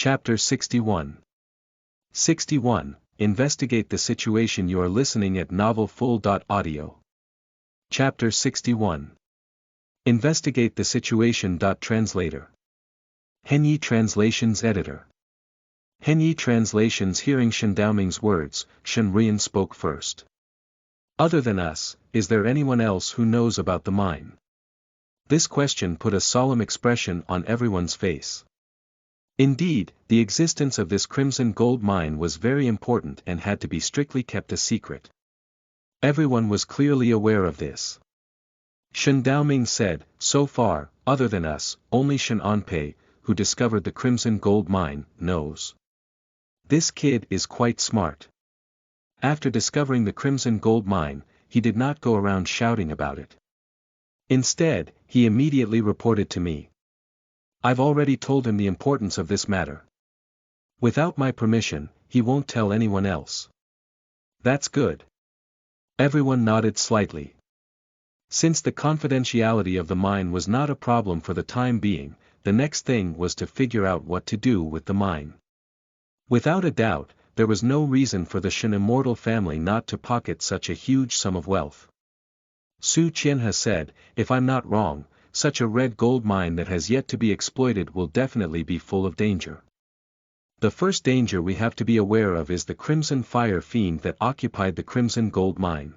Chapter 61. 61. Investigate the situation. You are listening at novelfull.audio. Chapter 61. Investigate the situation. Translator. Henyi Translations Editor. Henyi Translations. Hearing Shen Daoming's words, Shen Rian spoke first. Other than us, is there anyone else who knows about the mine? This question put a solemn expression on everyone's face. Indeed, the existence of this crimson gold mine was very important and had to be strictly kept a secret. Everyone was clearly aware of this. Shen Daoming said, so far, other than us, only Shen Anpei, who discovered the crimson gold mine, knows. This kid is quite smart. After discovering the crimson gold mine, he did not go around shouting about it. Instead, he immediately reported to me. I've already told him the importance of this matter. Without my permission, he won't tell anyone else. That's good. Everyone nodded slightly. Since the confidentiality of the mine was not a problem for the time being, the next thing was to figure out what to do with the mine. Without a doubt, there was no reason for the Shen immortal family not to pocket such a huge sum of wealth. Su Qianhe said, if I'm not wrong, such a red gold mine that has yet to be exploited will definitely be full of danger. The first danger we have to be aware of is the crimson fire fiend that occupied the crimson gold mine.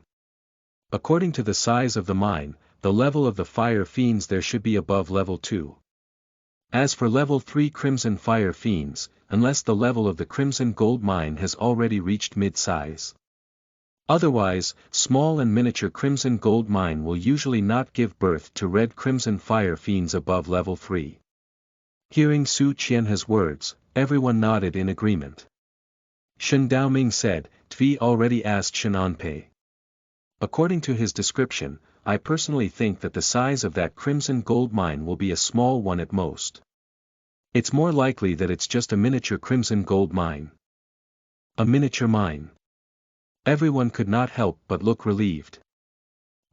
According to the size of the mine, the level of the fire fiends there should be above level 2. As for level 3 crimson fire fiends, unless the level of the crimson gold mine has already reached mid-size. Otherwise, small and miniature crimson gold mine will usually not give birth to red crimson fire fiends above level 3. Hearing Su Qianhe's words, everyone nodded in agreement. Shen Daoming said, Tvi already asked Shen Anpei. According to his description, I personally think that the size of that crimson gold mine will be a small one at most. It's more likely that it's just a miniature crimson gold mine. A miniature mine. Everyone could not help but look relieved.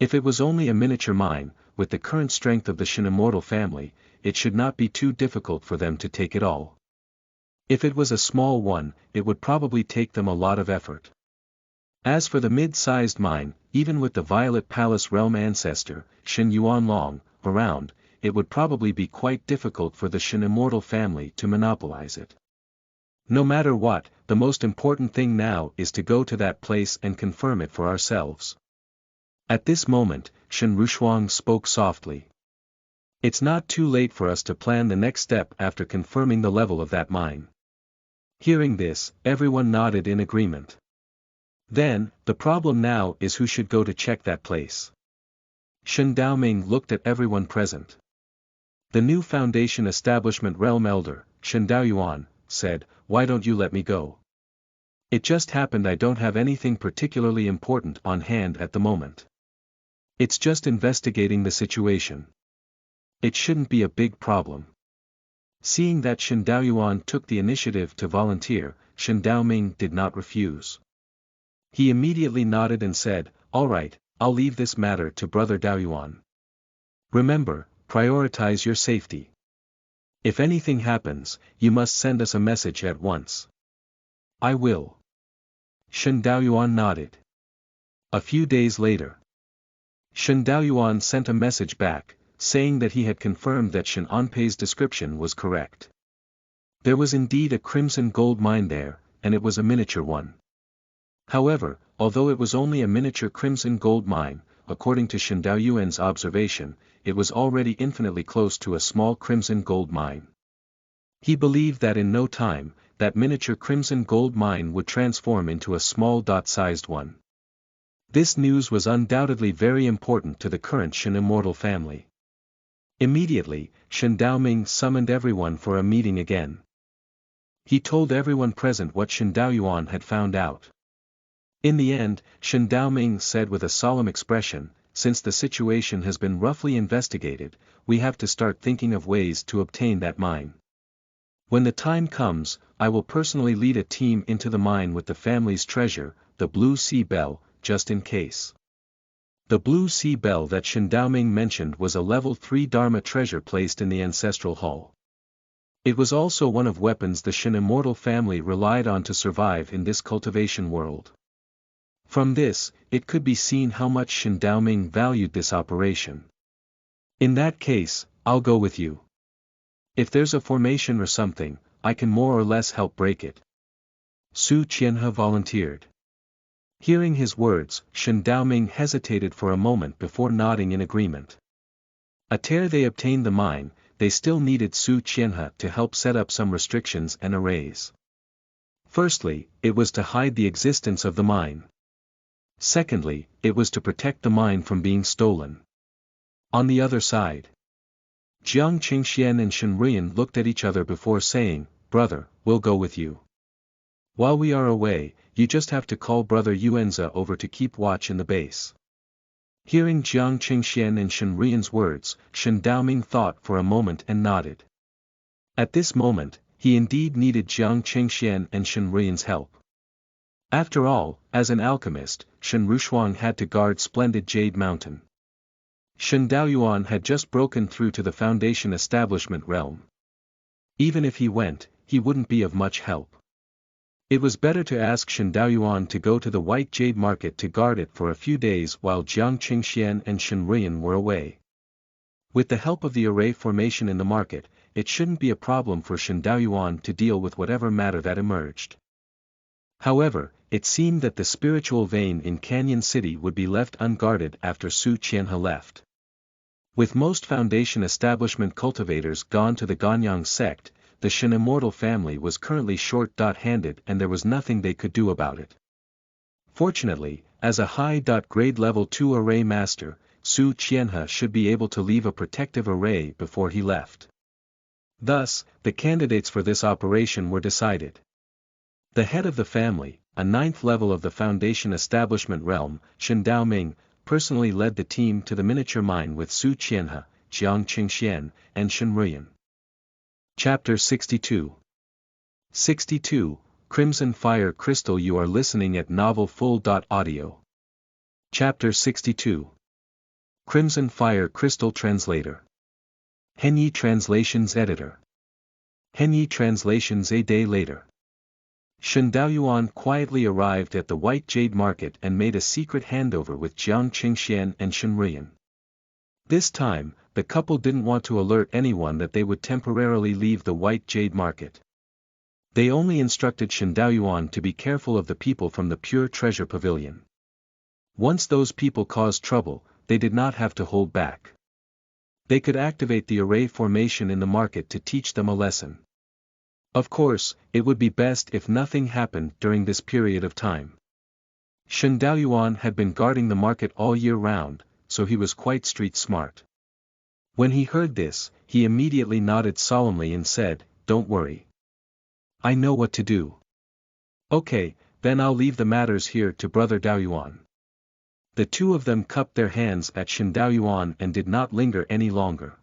If it was only a miniature mine, with the current strength of the Shen immortal family, it should not be too difficult for them to take it all. If it was a small one, it would probably take them a lot of effort. As for the mid-sized mine, even with the Violet Palace realm ancestor, Shen Yuanlong, around, it would probably be quite difficult for the Shen immortal family to monopolize it. No matter what, the most important thing now is to go to that place and confirm it for ourselves. At this moment, Shen Rushuang spoke softly. It's not too late for us to plan the next step after confirming the level of that mine. Hearing this, everyone nodded in agreement. Then, the problem now is who should go to check that place. Shen Daoming looked at everyone present. The new foundation establishment realm elder, Shen Daoyuan, said, why don't you let me go? It just happened I don't have anything particularly important on hand at the moment. It's just investigating the situation. It shouldn't be a big problem. Seeing that Shen Daoyuan took the initiative to volunteer, Shen Daoming did not refuse. He immediately nodded and said, all right, I'll leave this matter to Brother Daoyuan. Remember, prioritize your safety. If anything happens, you must send us a message at once. I will. Shen Daoyuan nodded. A few days later, Shen Daoyuan sent a message back, saying that he had confirmed that Shen Anpei's description was correct. There was indeed a crimson gold mine there, and it was a miniature one. However, although it was only a miniature crimson gold mine, according to Shen Daoyuan's observation, it was already infinitely close to a small crimson gold mine. He believed that in no time, that miniature crimson gold mine would transform into a small dot-sized one. This news was undoubtedly very important to the current Shen immortal family. Immediately, Shen Daoming summoned everyone for a meeting again. He told everyone present what Shen Daoyuan had found out. In the end, Shen Daoming said with a solemn expression, since the situation has been roughly investigated, we have to start thinking of ways to obtain that mine. When the time comes, I will personally lead a team into the mine with the family's treasure, the Blue Sea Bell, just in case. The Blue Sea Bell that Shen Daoming mentioned was a level 3 Dharma treasure placed in the ancestral hall. It was also one of weapons the Shen immortal family relied on to survive in this cultivation world. From this, it could be seen how much Shen Daoming valued this operation. In that case, I'll go with you. If there's a formation or something, I can more or less help break it. Su Qianhe volunteered. Hearing his words, Shen Daoming hesitated for a moment before nodding in agreement. After they obtained the mine, they still needed Su Qianhe to help set up some restrictions and arrays. Firstly, it was to hide the existence of the mine. Secondly, it was to protect the mine from being stolen. On the other side, Jiang Qingxian and Shen Ruiyan looked at each other before saying, "Brother, we'll go with you. While we are away, you just have to call Brother Yuanzi over to keep watch in the base." Hearing Jiang Qingxian and Shen Ruiyan's words, Shen Daoming thought for a moment and nodded. At this moment, he indeed needed Jiang Qingxian and Shen Ruiyan's help. After all, as an alchemist, Shen Rushuang had to guard splendid Jade Mountain. Shen Daoyuan had just broken through to the Foundation establishment realm. Even if he went, he wouldn't be of much help. It was better to ask Shen Daoyuan to go to the White Jade Market to guard it for a few days while Jiang Qingxian and Shen Ruiyan were away. With the help of the array formation in the market, it shouldn't be a problem for Shen Daoyuan to deal with whatever matter that emerged. However, it seemed that the spiritual vein in Canyon City would be left unguarded after Su Qianhe left. With most Foundation establishment cultivators gone to the Ganyang sect, the Shen immortal family was currently short-handed and there was nothing they could do about it. Fortunately, as a high-grade level 2 array master, Su Qianhe should be able to leave a protective array before he left. Thus, the candidates for this operation were decided. The head of the family, a 9th level of the Foundation establishment realm, Shen Daoming, personally led the team to the miniature mine with Su Qianhe, Jiang Qingxian, and Shen Ruiyan. Chapter 62. 62, Crimson Fire Crystal. You are listening at novelfull.audio. Chapter 62. Crimson Fire Crystal Translator. Henyi Translations Editor. Henyi Translations. A day later, Shen Daoyuan quietly arrived at the White Jade Market and made a secret handover with Jiang Qingxian and Shen Ruiyan. This time, the couple didn't want to alert anyone that they would temporarily leave the White Jade Market. They only instructed Shen Daoyuan to be careful of the people from the Pure Treasure Pavilion. Once those people caused trouble, they did not have to hold back. They could activate the array formation in the market to teach them a lesson. Of course, it would be best if nothing happened during this period of time. Shen Daoyuan had been guarding the market all year round, so he was quite street smart. When he heard this, he immediately nodded solemnly and said, "Don't worry. I know what to do. Okay, then I'll leave the matters here to Brother Daoyuan." The two of them cupped their hands at Shen Daoyuan and did not linger any longer.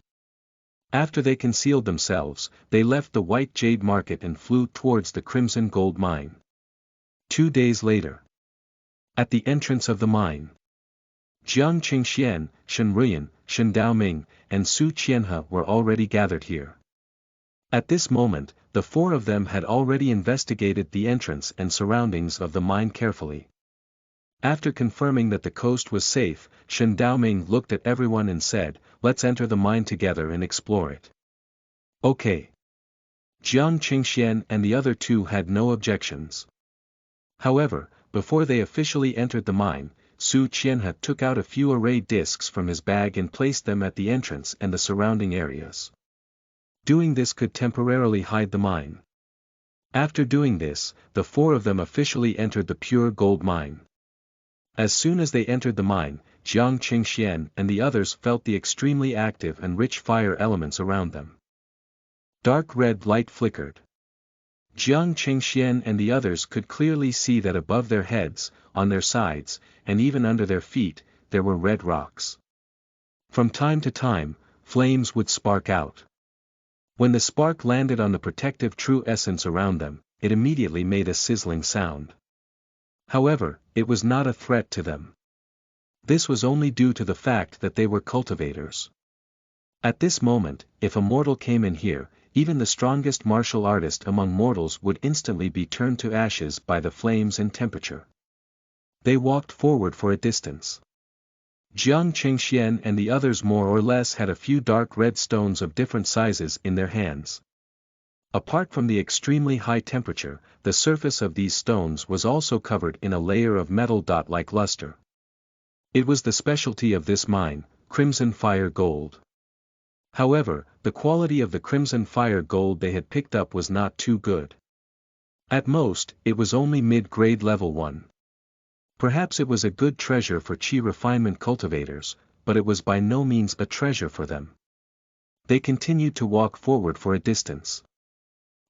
After they concealed themselves, they left the White Jade Market and flew towards the Crimson Gold Mine. 2 days later, at the entrance of the mine, Jiang Qingxian, Shen Ruiyan, Shen Daoming, and Su Qianhe were already gathered here. At this moment, the four of them had already investigated the entrance and surroundings of the mine carefully. After confirming that the coast was safe, Shen Daoming looked at everyone and said, "Let's enter the mine together and explore it." Okay. Jiang Qingxian and the other two had no objections. However, before they officially entered the mine, Su Qianhe took out a few array discs from his bag and placed them at the entrance and the surrounding areas. Doing this could temporarily hide the mine. After doing this, the four of them officially entered the pure gold mine. As soon as they entered the mine, Jiang Qingxian and the others felt the extremely active and rich fire elements around them. Dark red light flickered. Jiang Qingxian and the others could clearly see that above their heads, on their sides, and even under their feet, there were red rocks. From time to time, flames would spark out. When the spark landed on the protective true essence around them, it immediately made a sizzling sound. However, it was not a threat to them. This was only due to the fact that they were cultivators. At this moment, if a mortal came in here, even the strongest martial artist among mortals would instantly be turned to ashes by the flames and temperature. They walked forward for a distance. Jiang Qingxian and the others more or less had a few dark red stones of different sizes in their hands. Apart from the extremely high temperature, the surface of these stones was also covered in a layer of metal like luster. It was the specialty of this mine, crimson fire gold. However, the quality of the crimson fire gold they had picked up was not too good. At most, it was only mid-grade level 1. Perhaps it was a good treasure for chi refinement cultivators, but it was by no means a treasure for them. They continued to walk forward for a distance.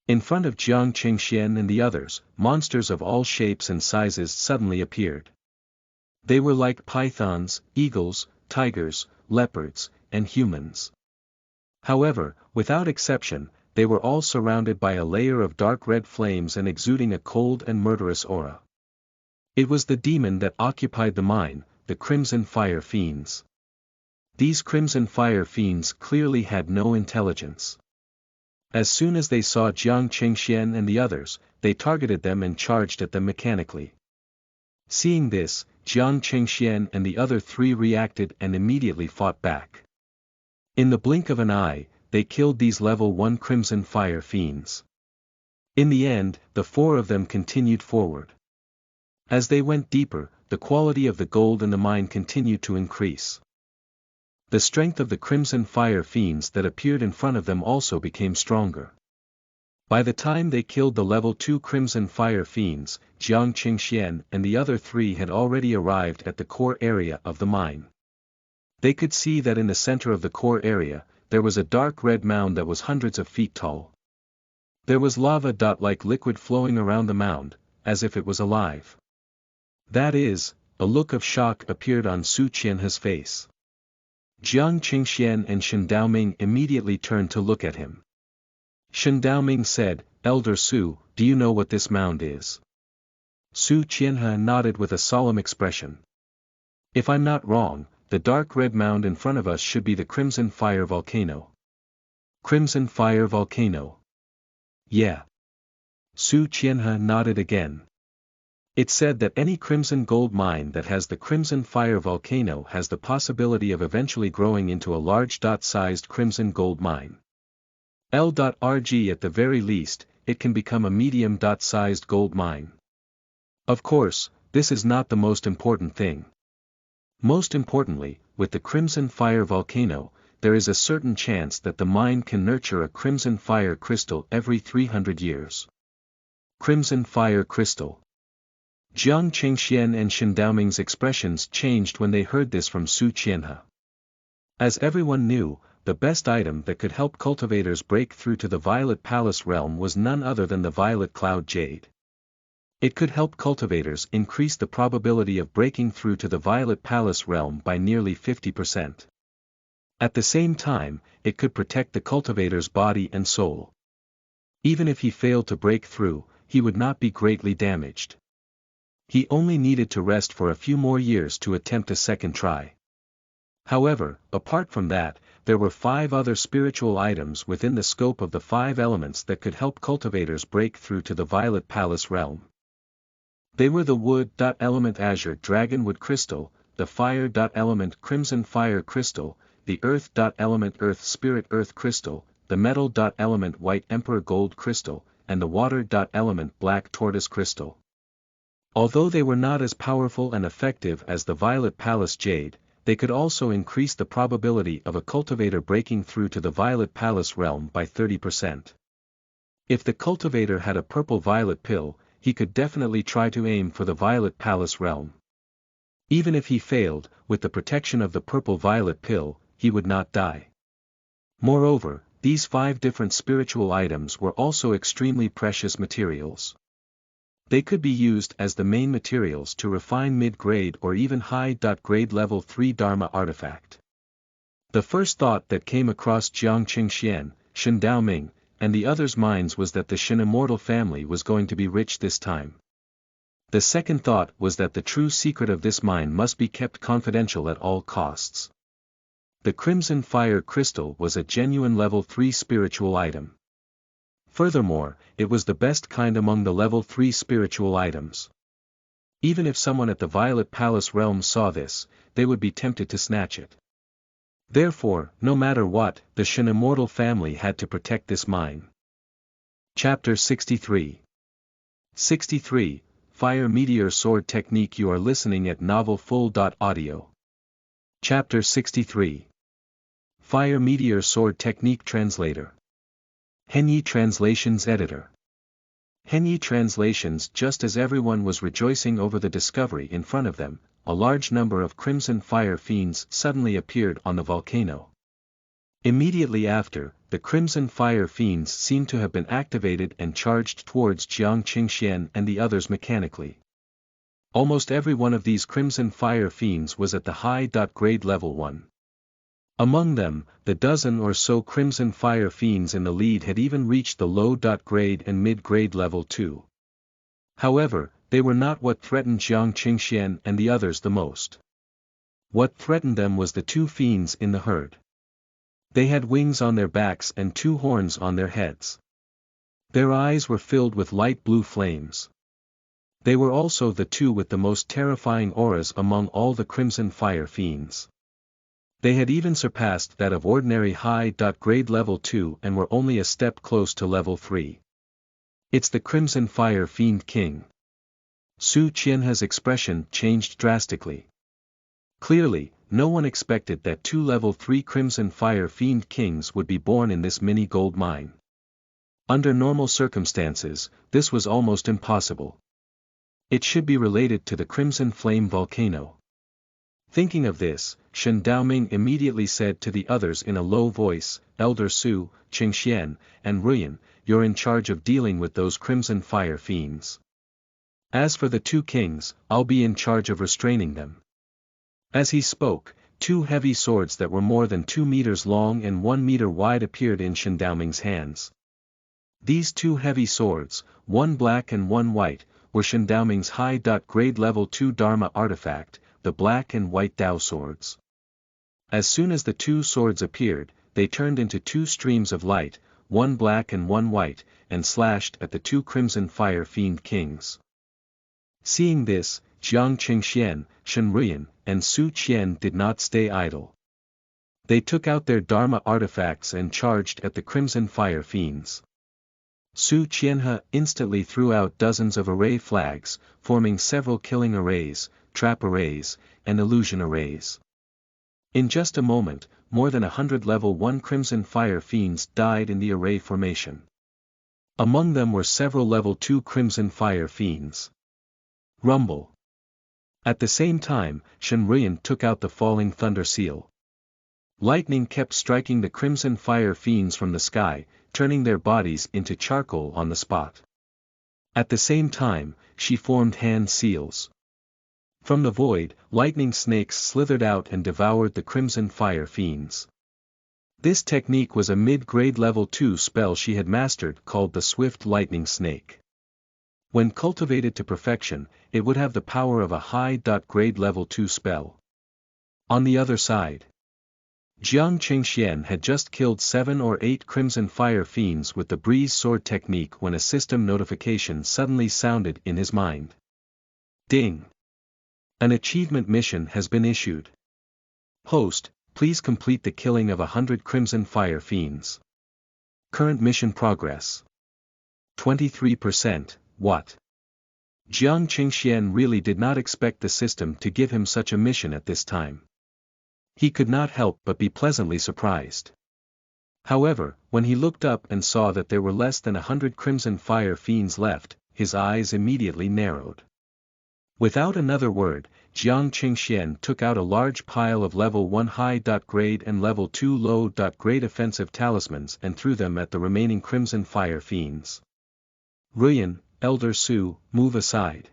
In front of Jiang Qingxian and the others, monsters of all shapes and sizes suddenly appeared. They were like pythons, eagles, tigers, leopards, and humans. However, without exception, they were all surrounded by a layer of dark red flames and exuding a cold and murderous aura. It was the demon that occupied the mine, the Crimson Fire Fiends. These Crimson Fire Fiends clearly had no intelligence. As soon as they saw Jiang Qingxian and the others, they targeted them and charged at them mechanically. Seeing this, Jiang Qingxian and the other three reacted and immediately fought back. In the blink of an eye, they killed these level 1 Crimson Fire Fiends. In the end, the 4 of them continued forward. As they went deeper, the quality of the gold in the mine continued to increase. The strength of the Crimson Fire Fiends that appeared in front of them also became stronger. By the time they killed the level 2 Crimson Fire Fiends, Jiang Qingxian and the other 3 had already arrived at the core area of the mine. They could see that in the center of the core area, there was a dark red mound that was hundreds of feet tall. There was lava like liquid flowing around the mound, as if it was alive. That is, a look of shock appeared on Su Qianhe's face. Jiang Qingxian and Shen Daoming immediately turned to look at him. Shen Daoming said, "Elder Su, do you know what this mound is?" Su Qianhe nodded with a solemn expression. "If I'm not wrong, the dark red mound in front of us should be the Crimson Fire Volcano." Crimson Fire Volcano. Yeah. Su Qianhe nodded again. It said that any crimson gold mine that has the Crimson Fire Volcano has the possibility of eventually growing into a large sized crimson gold mine. L.RG at the very least, it can become a medium sized gold mine. Of course, this is not the most important thing. Most importantly, with the Crimson Fire Volcano, there is a certain chance that the mine can nurture a Crimson Fire Crystal every 300 years. Crimson Fire Crystal. Jiang Qingxian and Shen Daoming's expressions changed when they heard this from Su Qianhe. As everyone knew, the best item that could help cultivators break through to the Violet Palace realm was none other than the Violet Cloud Jade. It could help cultivators increase the probability of breaking through to the Violet Palace realm by nearly 50%. At the same time, it could protect the cultivator's body and soul. Even if he failed to break through, he would not be greatly damaged. He only needed to rest for a few more years to attempt a second try. However, apart from that, there were 5 other spiritual items within the scope of the 5 elements that could help cultivators break through to the Violet Palace realm. They were the Wood element Azure Dragonwood Crystal, the Fire element Crimson Fire Crystal, the Earth element Earth Spirit Earth Crystal, the Metal element White Emperor Gold Crystal, and the Water element Black Tortoise Crystal. Although they were not as powerful and effective as the Violet Palace Jade, they could also increase the probability of a cultivator breaking through to the Violet Palace realm by 30%. If the cultivator had a purple violet pill, he could definitely try to aim for the Violet Palace realm. Even if he failed, with the protection of the purple violet pill, he would not die. Moreover, these 5 different spiritual items were also extremely precious materials. They could be used as the main materials to refine mid-grade or even high-grade level 3 Dharma artifact. The first thought that came across Jiang Qingxian, Shen Daoming, and the others' minds was that the Shen immortal family was going to be rich this time. The second thought was that the true secret of this mine must be kept confidential at all costs. The Crimson Fire Crystal was a genuine level 3 spiritual item. Furthermore, it was the best kind among the level 3 spiritual items. Even if someone at the Violet Palace realm saw this, they would be tempted to snatch it. Therefore, no matter what, the Shen immortal family had to protect this mine. Chapter 63. 63, Fire Meteor Sword Technique. You are listening at novelfull.audio. Chapter 63. Fire Meteor Sword Technique. Translator. Henyi Translations Editor. Henyi Translations. Just as everyone was rejoicing over the discovery in front of them, a large number of crimson fire fiends suddenly appeared on the volcano. Immediately after, the crimson fire fiends seemed to have been activated and charged towards Jiang Qingxian and the others mechanically. Almost every one of these crimson fire fiends was at the high-grade level 1. Among them, the dozen or so crimson fire fiends in the lead had even reached the low-grade and mid-grade level 2. However, they were not what threatened Jiang Qingxian and the others the most. What threatened them was the two fiends in the herd. They had wings on their backs and two horns on their heads. Their eyes were filled with light blue flames. They were also the two with the most terrifying auras among all the crimson fire fiends. They had even surpassed that of ordinary high-grade level 2 and were only a step close to level 3. It's the Crimson Fire Fiend King. Su Qianhe's expression changed drastically. Clearly, no one expected that two level 3 Crimson Fire Fiend Kings would be born in this mini gold mine. Under normal circumstances, this was almost impossible. It should be related to the Crimson Flame Volcano. Thinking of this, Shen Daoming immediately said to the others in a low voice, Elder Su, Qingxian, and Ruyan, you're in charge of dealing with those crimson fire fiends. As for the two kings, I'll be in charge of restraining them. As he spoke, two heavy swords that were more than 2 meters long and 1 meter wide appeared in Shen Daoming's hands. These two heavy swords, one black and one white, were Shen Daoming's high-grade level 2 Dharma artifact, the black and white Dao swords. As soon as the two swords appeared, they turned into two streams of light, one black and one white, and slashed at the two crimson fire fiend kings. Seeing this, Jiang Qingxian, Shen Ruyan, and Su Qian did not stay idle. They took out their Dharma artifacts and charged at the crimson fire fiends. Su Qianhe instantly threw out dozens of array flags, forming several killing arrays, trap arrays, and illusion arrays. In just a moment, more than 100 level 1 crimson fire fiends died in the array formation. Among them were several level 2 crimson fire fiends. Rumble. At the same time, Shen Ruyan took out the falling thunder seal. Lightning kept striking the crimson fire fiends from the sky, turning their bodies into charcoal on the spot. At the same time, she formed hand seals. From the void, lightning snakes slithered out and devoured the crimson fire fiends. This technique was a mid-grade level 2 spell she had mastered called the Swift Lightning Snake. When cultivated to perfection, it would have the power of a high-grade level 2 spell. On the other side, Jiang Qingxian had just killed 7 or 8 crimson fire fiends with the breeze sword technique when a system notification suddenly sounded in his mind. Ding! An achievement mission has been issued. Host, please complete the killing of 100 crimson fire fiends. Current mission progress. 23%, what? Jiang Qingxian really did not expect the system to give him such a mission at this time. He could not help but be pleasantly surprised. However, when he looked up and saw that there were less than 100 crimson fire fiends left, his eyes immediately narrowed. Without another word, Jiang Qingxian took out a large pile of level 1 high-grade and level 2 low-grade offensive talismans and threw them at the remaining crimson fire fiends. Ruyan, Elder Su, move aside.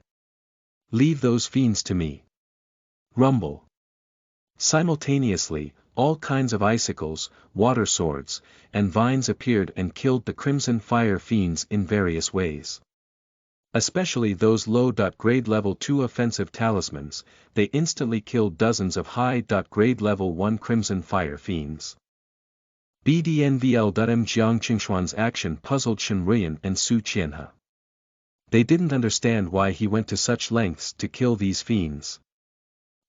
Leave those fiends to me. Rumble. Simultaneously, all kinds of icicles, water swords, and vines appeared and killed the crimson fire fiends in various ways. Especially those low-grade level 2 offensive talismans, they instantly killed dozens of high-grade level 1 crimson fire fiends. BDNVL.M Jiang Qingshuan's action puzzled Shen Ruiyan and Su Qianhe. They didn't understand why he went to such lengths to kill these fiends.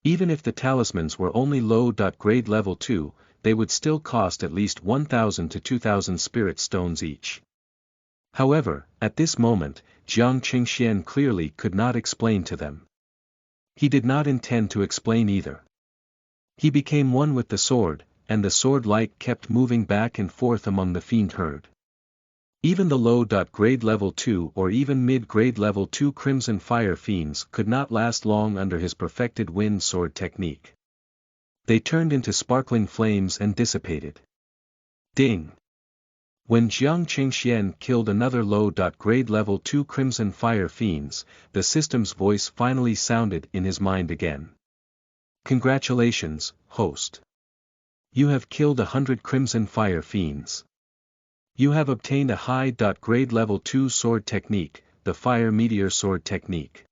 Even if the talismans were only low-grade level 2, they would still cost at least 1,000 to 2,000 spirit stones each. However, at this moment, Jiang Qingxian clearly could not explain to them. He did not intend to explain either. He became one with the sword, and the sword light kept moving back and forth among the fiend herd. Even the low-grade level 2 or even mid-grade level 2 Crimson Fire fiends could not last long under his perfected wind sword technique. They turned into sparkling flames and dissipated. Ding! When Jiang Qingxian killed another low-grade level 2 Crimson Fire fiends, the system's voice finally sounded in his mind again. Congratulations, host. You have killed 100 Crimson Fire fiends. You have obtained a high-grade level 2 sword technique, the Fire Meteor Sword Technique.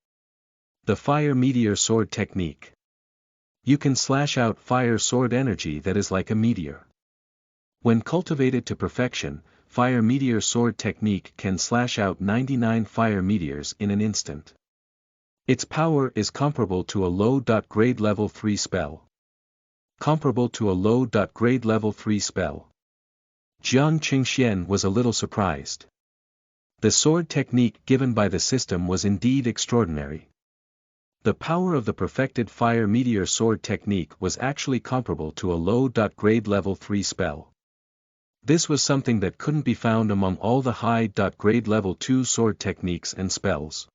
The Fire Meteor Sword Technique. You can slash out fire sword energy that is like a meteor. When cultivated to perfection, Fire Meteor Sword Technique can slash out 99 fire meteors in an instant. Its power is comparable to a low-grade level 3 spell. Comparable to a low-grade level 3 spell. Jiang Qingxian was a little surprised. The sword technique given by the system was indeed extraordinary. The power of the perfected Fire Meteor Sword Technique was actually comparable to a low-grade level 3 spell. This was something that couldn't be found among all the high-grade level 2 sword techniques and spells.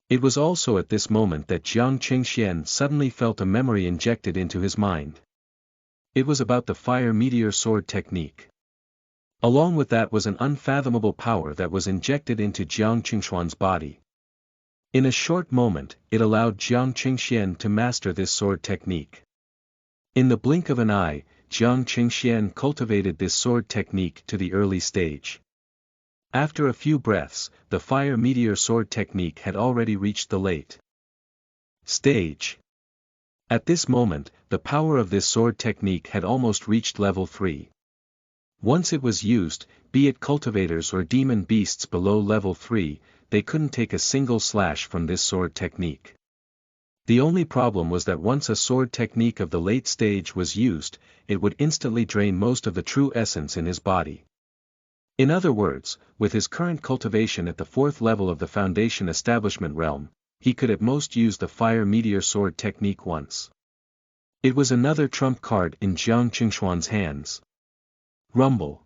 It was also at this moment that Jiang Qingxian suddenly felt a memory injected into his mind. It was about the Fire Meteor Sword Technique. Along with that was an unfathomable power that was injected into Jiang Qingshuan's body. In a short moment, it allowed Jiang Qingxian to master this sword technique. In the blink of an eye, Jiang Qingxian cultivated this sword technique to the early stage. After a few breaths, the Fire Meteor Sword Technique had already reached the late stage. At this moment, the power of this sword technique had almost reached level 3. Once it was used, be it cultivators or demon beasts below level 3, they couldn't take a single slash from this sword technique. The only problem was that once a sword technique of the late stage was used, it would instantly drain most of the true essence in his body. In other words, with his current cultivation at the 4th level of the Foundation Establishment realm, he could at most use the Fire Meteor Sword Technique once. It was another trump card in Jiang Qingshuan's hands. Rumble.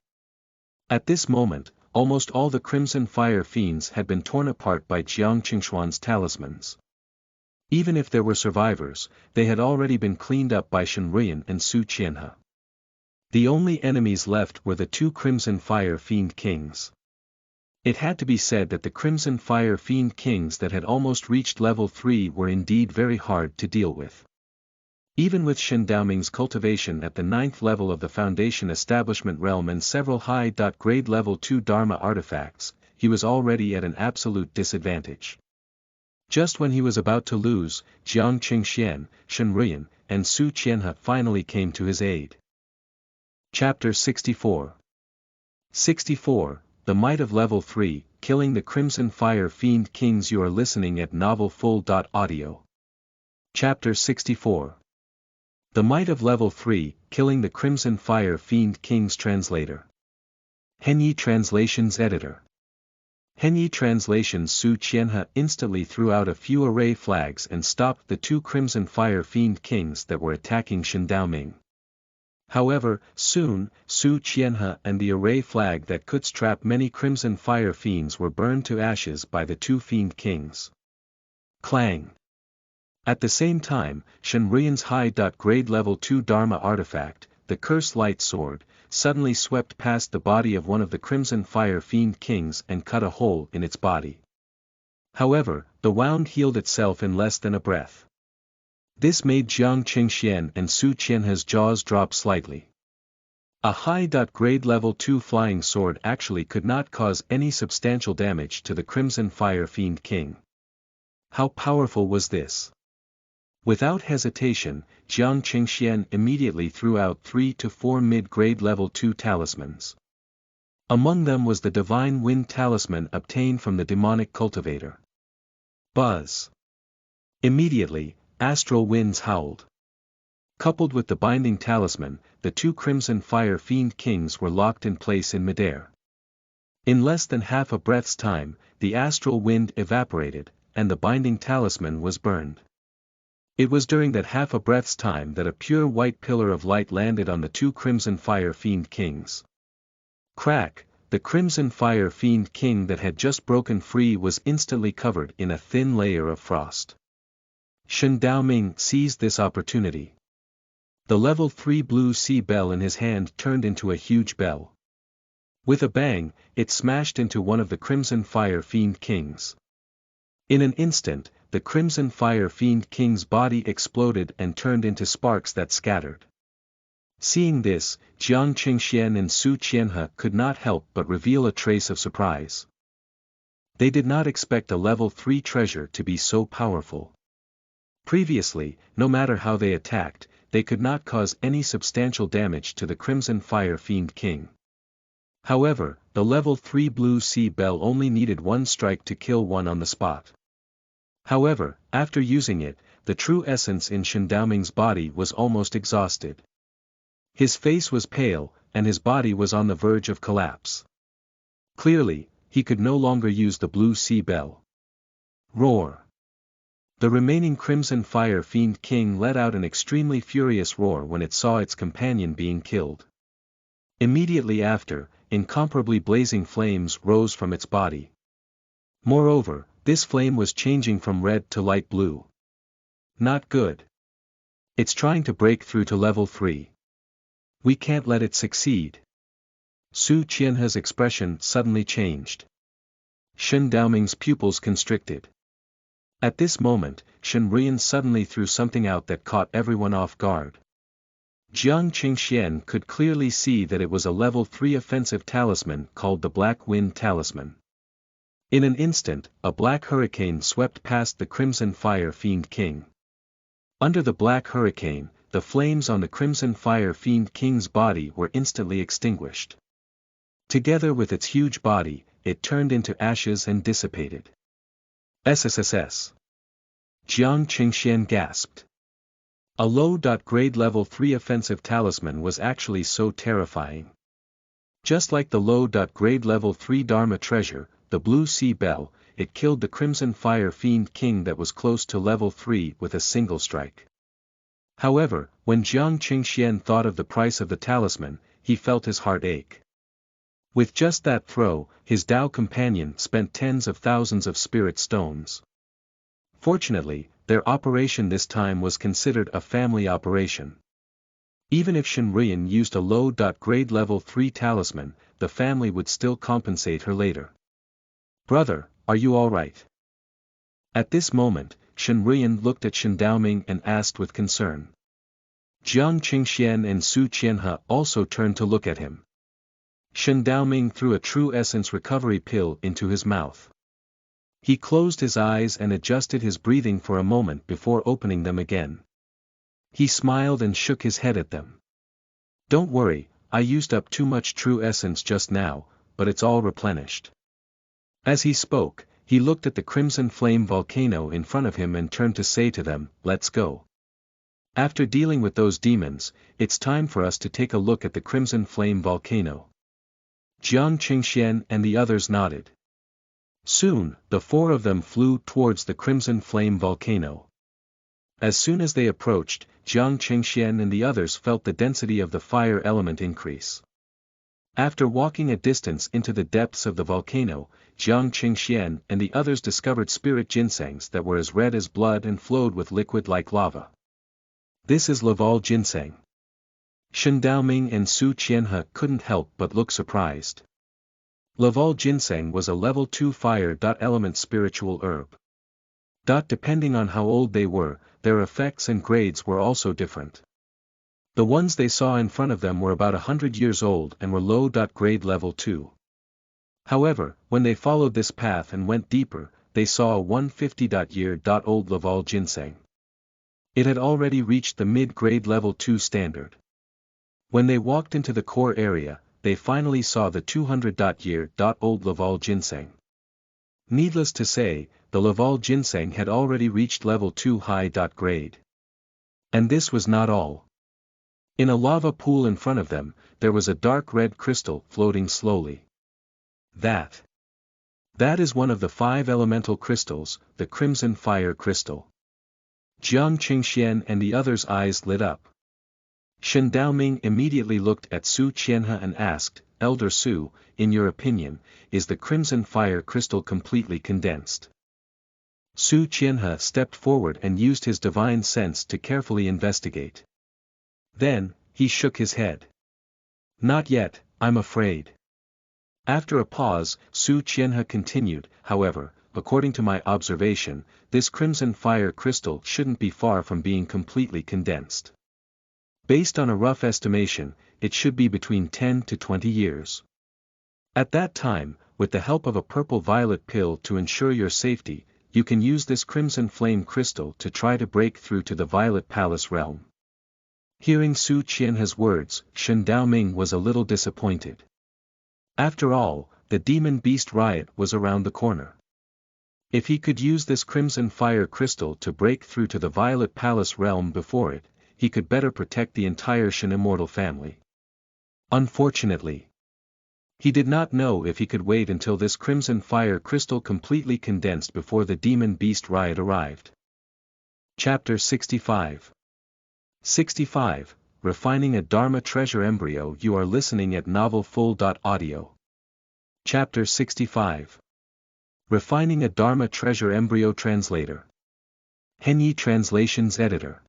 At this moment, almost all the Crimson Fire fiends had been torn apart by Jiang Qingshuan's talismans. Even if there were survivors, they had already been cleaned up by Shen Ruiyan and Su Qianhe. The only enemies left were the 2 Crimson Fire Fiend Kings. It had to be said that the Crimson Fire Fiend Kings that had almost reached level 3 were indeed very hard to deal with. Even with Shen Daoming's cultivation at the 9th level of the Foundation Establishment realm and several high-grade level 2 Dharma artifacts, he was already at an absolute disadvantage. Just when he was about to lose, Jiang Qingxian, Shen Ruiyan, and Su Qianhe finally came to his aid. Chapter 64. 64, The Might of Level 3, Killing the Crimson Fire Fiend Kings. You are listening at novelfull.audio. Chapter 64. The Might of Level 3, Killing the Crimson Fire Fiend Kings. Translator. Henyi Translations Editor. Henyi Translations. Su Qianhe instantly threw out a few array flags and stopped the 2 Crimson Fire Fiend Kings that were attacking Shen Daoming. However, soon, Su Qianhe and the array flag that could trap many Crimson Fire Fiends were burned to ashes by the 2 Fiend Kings. Clang! At the same time, Shen Ruiyan's high-grade level 2 Dharma artifact, the Curse Light Sword, suddenly swept past the body of one of the Crimson Fire Fiend Kings and cut a hole in its body. However, the wound healed itself in less than a breath. This made Jiang Qingxian and Su Qianhe's jaws drop slightly. A high-grade level 2 flying sword actually could not cause any substantial damage to the Crimson Fire Fiend King. How powerful was this? Without hesitation, Jiang Qingxian immediately threw out 3 to 4 mid-grade level 2 talismans. Among them was the Divine Wind Talisman obtained from the demonic cultivator. Buzz! Immediately, astral winds howled. Coupled with the binding talisman, the 2 Crimson Fire Fiend Kings were locked in place in midair. In less than half a breath's time, the astral wind evaporated, and the binding talisman was burned. It was during that half a breath's time that a pure white pillar of light landed on the 2 Crimson Fire Fiend Kings. Crack! The Crimson Fire Fiend King that had just broken free was instantly covered in a thin layer of frost. Shen Daoming seized this opportunity. The level 3 blue sea bell in his hand turned into a huge bell. With a bang, it smashed into one of the Crimson Fire Fiend Kings. In an instant, the Crimson Fire Fiend King's body exploded and turned into sparks that scattered. Seeing this, Jiang Qingxian and Su Qianhe could not help but reveal a trace of surprise. They did not expect a level 3 treasure to be so powerful. Previously, no matter how they attacked, they could not cause any substantial damage to the Crimson Fire Fiend King. However, the level 3 blue sea bell only needed 1 strike to kill one on the spot. However, after using it, the true essence in Shen Daoming's body was almost exhausted. His face was pale, and his body was on the verge of collapse. Clearly, he could no longer use the blue sea bell. Roar! The remaining Crimson Fire Fiend King let out an extremely furious roar when it saw its companion being killed. Immediately after, incomparably blazing flames rose from its body. Moreover, this flame was changing from red to light blue. Not good. It's trying to break through to level 3. We can't let it succeed. Su Qianhe's expression suddenly changed. Shen Daoming's pupils constricted. At this moment, Shen Rian suddenly threw something out that caught everyone off guard. Jiang Qingxian could clearly see that it was a level 3 offensive talisman called the Black Wind Talisman. In an instant, a black hurricane swept past the Crimson Fire Fiend King. Under the black hurricane, the flames on the Crimson Fire Fiend King's body were instantly extinguished. Together with its huge body, it turned into ashes and dissipated. SSSS. Jiang Qingxian gasped. A low-grade level 3 offensive talisman was actually so terrifying. Just like the low-grade level 3 Dharma treasure, the blue sea bell, it killed the Crimson Fire Fiend King that was close to level 3 with a single strike. However, when Jiang Qingxian thought of the price of the talisman, he felt his heart ache. With just that throw, his Dao companion spent tens of thousands of spirit stones. Fortunately, their operation this time was considered a family operation. Even if Shen Rian used a low-grade level 3 talisman, the family would still compensate her later. "Brother, are you alright?" At this moment, Shen Rian looked at Shen Daoming and asked with concern. Jiang Qingxian and Su Qianhe also turned to look at him. Shen Daoming threw a true essence recovery pill into his mouth. He closed his eyes and adjusted his breathing for a moment before opening them again. He smiled and shook his head at them. "Don't worry, I used up too much true essence just now, but it's all replenished." As he spoke, he looked at the crimson flame volcano in front of him and turned to say to them, "Let's go. After dealing with those demons, it's time for us to take a look at the crimson flame volcano." Jiang Qingxian and the others nodded. Soon, the 4 of them flew towards the crimson flame volcano. As soon as they approached, Jiang Qingxian and the others felt the density of the fire element increase. After walking a distance into the depths of the volcano, Jiang Qingxian and the others discovered spirit ginsengs that were as red as blood and flowed with liquid like lava. "This is Laval ginseng." Shen Daoming and Su Qianhe couldn't help but look surprised. Laval ginseng was a level 2 fire element spiritual herb. Depending on how old they were, their effects and grades were also different. The ones they saw in front of them were about 100 years old and were low grade level 2. However, when they followed this path and went deeper, they saw a 150-year-old Laval ginseng. It had already reached the mid-grade level 2 standard. When they walked into the core area, they finally saw the 200-year-old Laval ginseng. Needless to say, the Laval ginseng had already reached level 2 high-grade. And this was not all. In a lava pool in front of them, there was a dark red crystal floating slowly. That is one of the 5 elemental crystals, the crimson fire crystal. Jiang Qingxian and the others' eyes lit up. Shen Daoming immediately looked at Su Qianhe and asked, Elder Su, in your opinion, is the crimson fire crystal completely condensed? Su Qianhe stepped forward and used his divine sense to carefully investigate. Then, he shook his head. Not yet, I'm afraid. After a pause, Su Qianhe continued, however, according to my observation, this crimson fire crystal shouldn't be far from being completely condensed. Based on a rough estimation, it should be between 10 to 20 years. At that time, with the help of a purple-violet pill to ensure your safety, you can use this crimson flame crystal to try to break through to the Violet Palace realm. Hearing Su Qianhe's words, Shen Daoming was a little disappointed. After all, the demon beast riot was around the corner. If he could use this crimson fire crystal to break through to the Violet Palace realm before it, he could better protect the entire Shen immortal family. Unfortunately, he did not know if he could wait until this crimson fire crystal completely condensed before the demon beast riot arrived. Chapter 65 65. Refining a Dharma Treasure Embryo. You are listening at novelfull.audio. Chapter 65. Refining a Dharma Treasure Embryo. Translator. Henyi Translations Editor.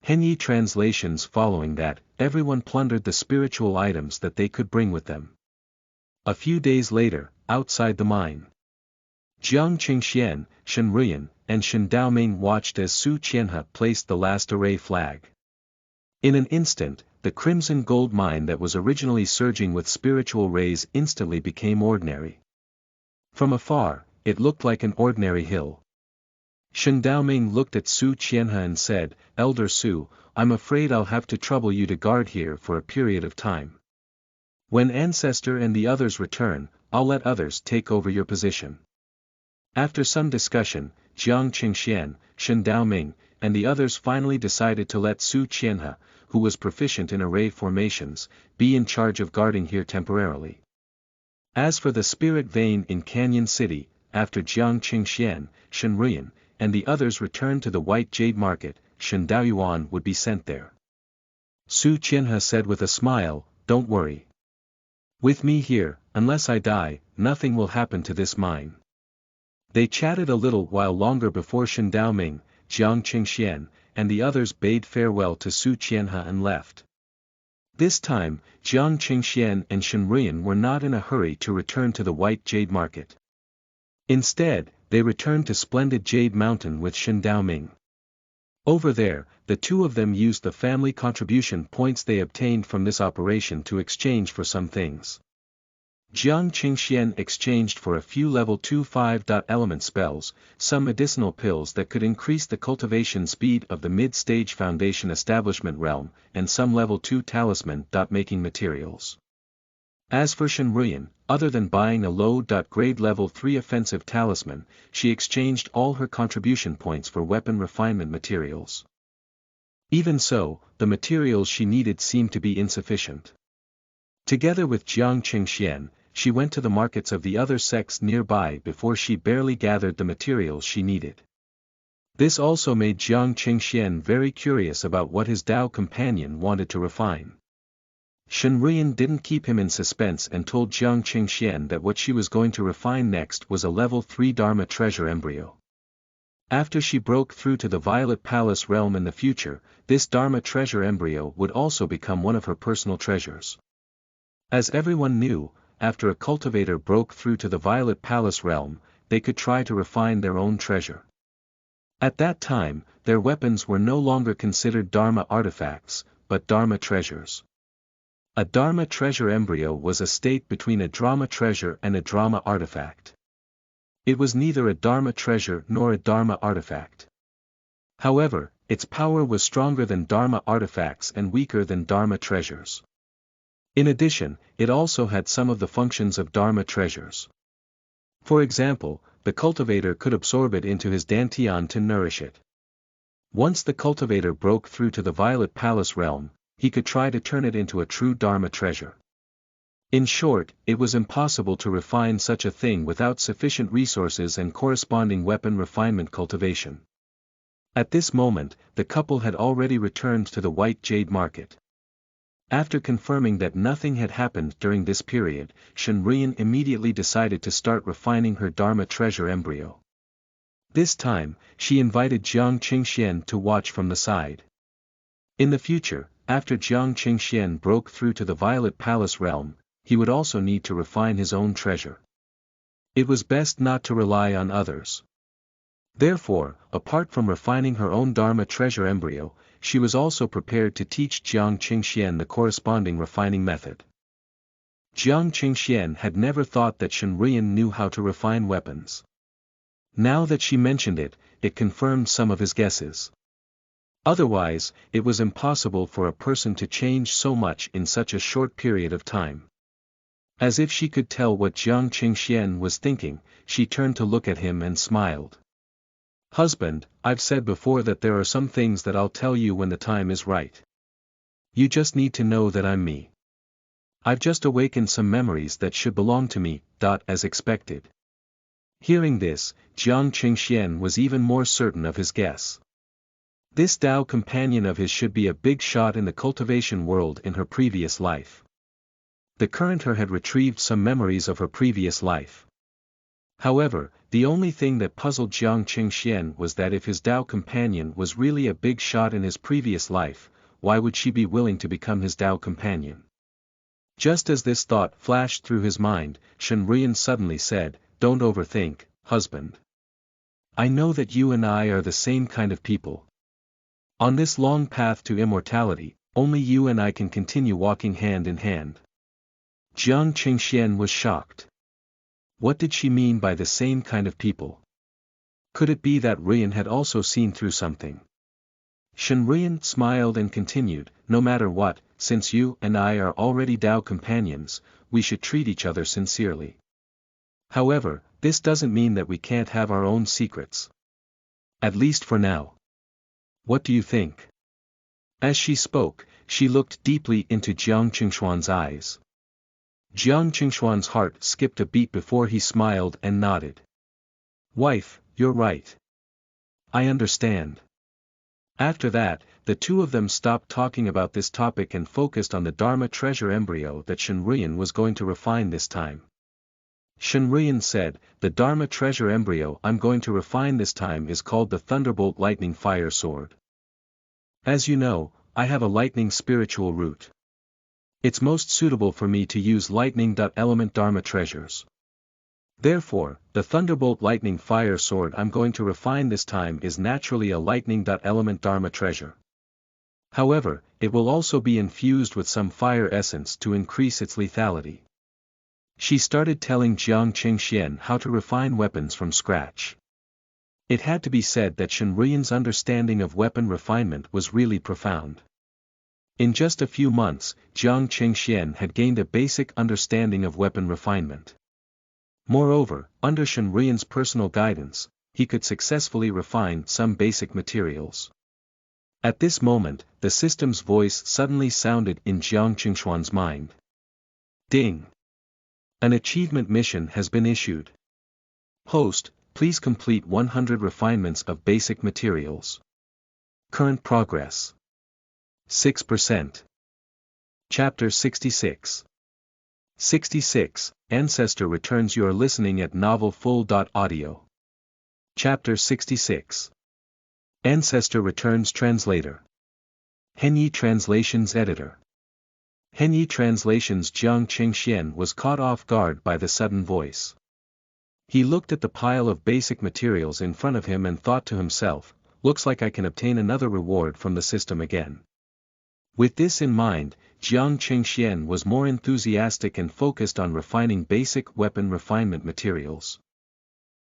Henyi Translations. Following that, everyone plundered the spiritual items that they could bring with them. A few days later, outside the mine, Jiang Qingxian, Shen Ruyan, and Shen Daoming watched as Su Qianhe placed the last array flag. In an instant, the crimson gold mine that was originally surging with spiritual rays instantly became ordinary. From afar, it looked like an ordinary hill. Shen Daoming looked at Su Qianhe and said, Elder Su, I'm afraid I'll have to trouble you to guard here for a period of time. When Ancestor and the others return, I'll let others take over your position. After some discussion, Jiang Qingxian, Shen Daoming, and the others finally decided to let Su Qianhe, who was proficient in array formations, be in charge of guarding here temporarily. As for the spirit vein in Canyon City, after Jiang Qingxian, Shen Ruyan, and the others returned to the White Jade Market, Shen Daoyuan would be sent there. Su Qianhe said with a smile, Don't worry. With me here, unless I die, nothing will happen to this mine. They chatted a little while longer before Shen Daoming, Jiang Qingxian, and the others bade farewell to Su Qianhe and left. This time, Jiang Qingxian and Shen Ruyan were not in a hurry to return to the White Jade Market. Instead, they returned to Splendid Jade Mountain with Shen Daoming. Over there, the two of them used the family contribution points they obtained from this operation to exchange for some things. Jiang Qingxian exchanged for a few level 2 5-element spells, some medicinal pills that could increase the cultivation speed of the mid-stage foundation establishment realm, and some level 2 talisman-making materials. As for Shen Ruyan, other than buying a low-grade level 3 offensive talisman, she exchanged all her contribution points for weapon refinement materials. Even so, the materials she needed seemed to be insufficient. Together with Jiang Qingxian, she went to the markets of the other sects nearby before she barely gathered the materials she needed. This also made Jiang Qingxian very curious about what his Dao companion wanted to refine. Shen Ruyan didn't keep him in suspense and told Jiang Qingxian that what she was going to refine next was a level 3 Dharma treasure embryo. After she broke through to the Violet Palace realm in the future, this Dharma treasure embryo would also become one of her personal treasures. As everyone knew, after a cultivator broke through to the Violet Palace realm, they could try to refine their own treasure. At that time, their weapons were no longer considered Dharma artifacts, but Dharma treasures. A Dharma treasure embryo was a state between a Dharma treasure and a Dharma artifact. It was neither a Dharma treasure nor a Dharma artifact. However, its power was stronger than Dharma artifacts and weaker than Dharma treasures. In addition, it also had some of the functions of Dharma treasures. For example, the cultivator could absorb it into his dantian to nourish it. Once the cultivator broke through to the Violet Palace realm, he could try to turn it into a true Dharma treasure. In short, it was impossible to refine such a thing without sufficient resources and corresponding weapon refinement cultivation. At this moment, the couple had already returned to the White Jade Market. After confirming that nothing had happened during this period, Shenrian immediately decided to start refining her Dharma treasure embryo. This time, she invited Jiang Qingxian to watch from the side. In the future, after Jiang Qingxian broke through to the Violet Palace realm, he would also need to refine his own treasure. It was best not to rely on others. Therefore, apart from refining her own Dharma treasure embryo, she was also prepared to teach Jiang Qingxian the corresponding refining method. Jiang Qingxian had never thought that Shenrian knew how to refine weapons. Now that she mentioned it, it confirmed some of his guesses. Otherwise, it was impossible for a person to change so much in such a short period of time. As if she could tell what Jiang Qingxian was thinking, she turned to look at him and smiled. "Husband, I've said before that there are some things that I'll tell you when the time is right. You just need to know that I'm me. I've just awakened some memories that should belong to me, as expected." Hearing this, Jiang Qingxian was even more certain of his guess. This Tao companion of his should be a big shot in the cultivation world in her previous life. The current her had retrieved some memories of her previous life. However, the only thing that puzzled Jiang Qingxian was that if his Tao companion was really a big shot in his previous life, why would she be willing to become his Tao companion? Just as this thought flashed through his mind, Shenrian suddenly said, "Don't overthink, husband. I know that you and I are the same kind of people. On this long path to immortality, only you and I can continue walking hand in hand." Jiang Qingxian was shocked. What did she mean by the same kind of people? Could it be that Rian had also seen through something? Shenrian smiled and continued, "No matter what, since you and I are already Tao companions, we should treat each other sincerely. However, this doesn't mean that we can't have our own secrets. At least for now. What do you think?" As she spoke, she looked deeply into Jiang Qingxuan's eyes. Jiang Qingxuan's heart skipped a beat before he smiled and nodded. "Wife, you're right. I understand." After that, the two of them stopped talking about this topic and focused on the Dharma treasure embryo that Shenrian was going to refine this time. Shenrian said, "The Dharma treasure embryo I'm going to refine this time is called the Thunderbolt Lightning Fire Sword. As you know, I have a lightning spiritual root. It's most suitable for me to use lightning-element Dharma treasures. Therefore, the Thunderbolt Lightning Fire Sword I'm going to refine this time is naturally a lightning-element Dharma treasure. However, it will also be infused with some fire essence to increase its lethality." She started telling Jiang Qingxian how to refine weapons from scratch. It had to be said that Shenrian's understanding of weapon refinement was really profound. In just a few months, Jiang Qingxian had gained a basic understanding of weapon refinement. Moreover, under Shenrian's personal guidance, he could successfully refine some basic materials. At this moment, the system's voice suddenly sounded in Jiang Qingxuan's mind. Ding! An achievement mission has been issued. Host, please complete 100 refinements of basic materials. Current progress. 6%. Chapter 66. 66. Ancestor returns. You are listening at novelfull.audio. Chapter 66. Ancestor returns. Translator. Henyi Translations Editor. Henyi Translations. Jiang Qingxian was caught off guard by the sudden voice. He looked at the pile of basic materials in front of him and thought to himself, "Looks like I can obtain another reward from the system again." With this in mind, Jiang Qingxian was more enthusiastic and focused on refining basic weapon refinement materials.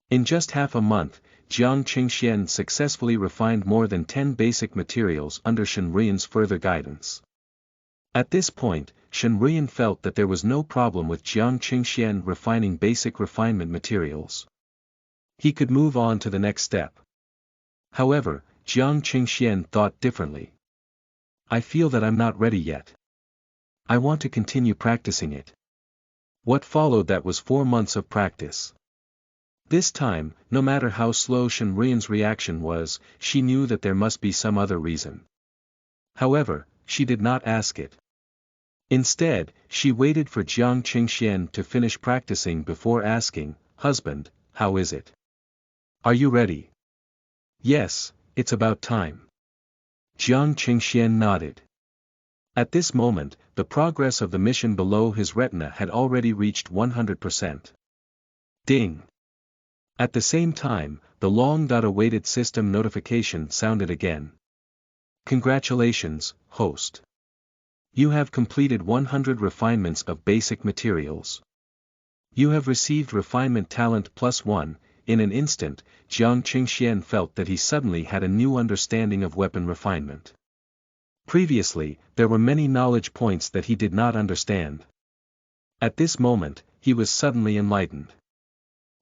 In just half a month, Jiang Qingxian successfully refined more than 10 basic materials under Shen Ruiyan's further guidance. At this point, Shen Ruiyan felt that there was no problem with Jiang Qingxian refining basic refinement materials. He could move on to the next step. However, Jiang Qingxian thought differently. I feel that I'm not ready yet. I want to continue practicing it. What followed that was 4 months of practice. This time, no matter how slow Shen Ruiyan's reaction was, she knew that there must be some other reason. However, she did not ask it. Instead, she waited for Jiang Qingxian to finish practicing before asking, "Husband, how is it? Are you ready?" "Yes, it's about time." Jiang Qingxian nodded. At this moment, the progress of the mission below his retina had already reached 100%. Ding! At the same time, the long-awaited system notification sounded again. "Congratulations, host. You have completed 100 refinements of basic materials. You have received refinement talent +1. In an instant, Jiang Qingxian felt that he suddenly had a new understanding of weapon refinement. Previously, there were many knowledge points that he did not understand. At this moment, he was suddenly enlightened.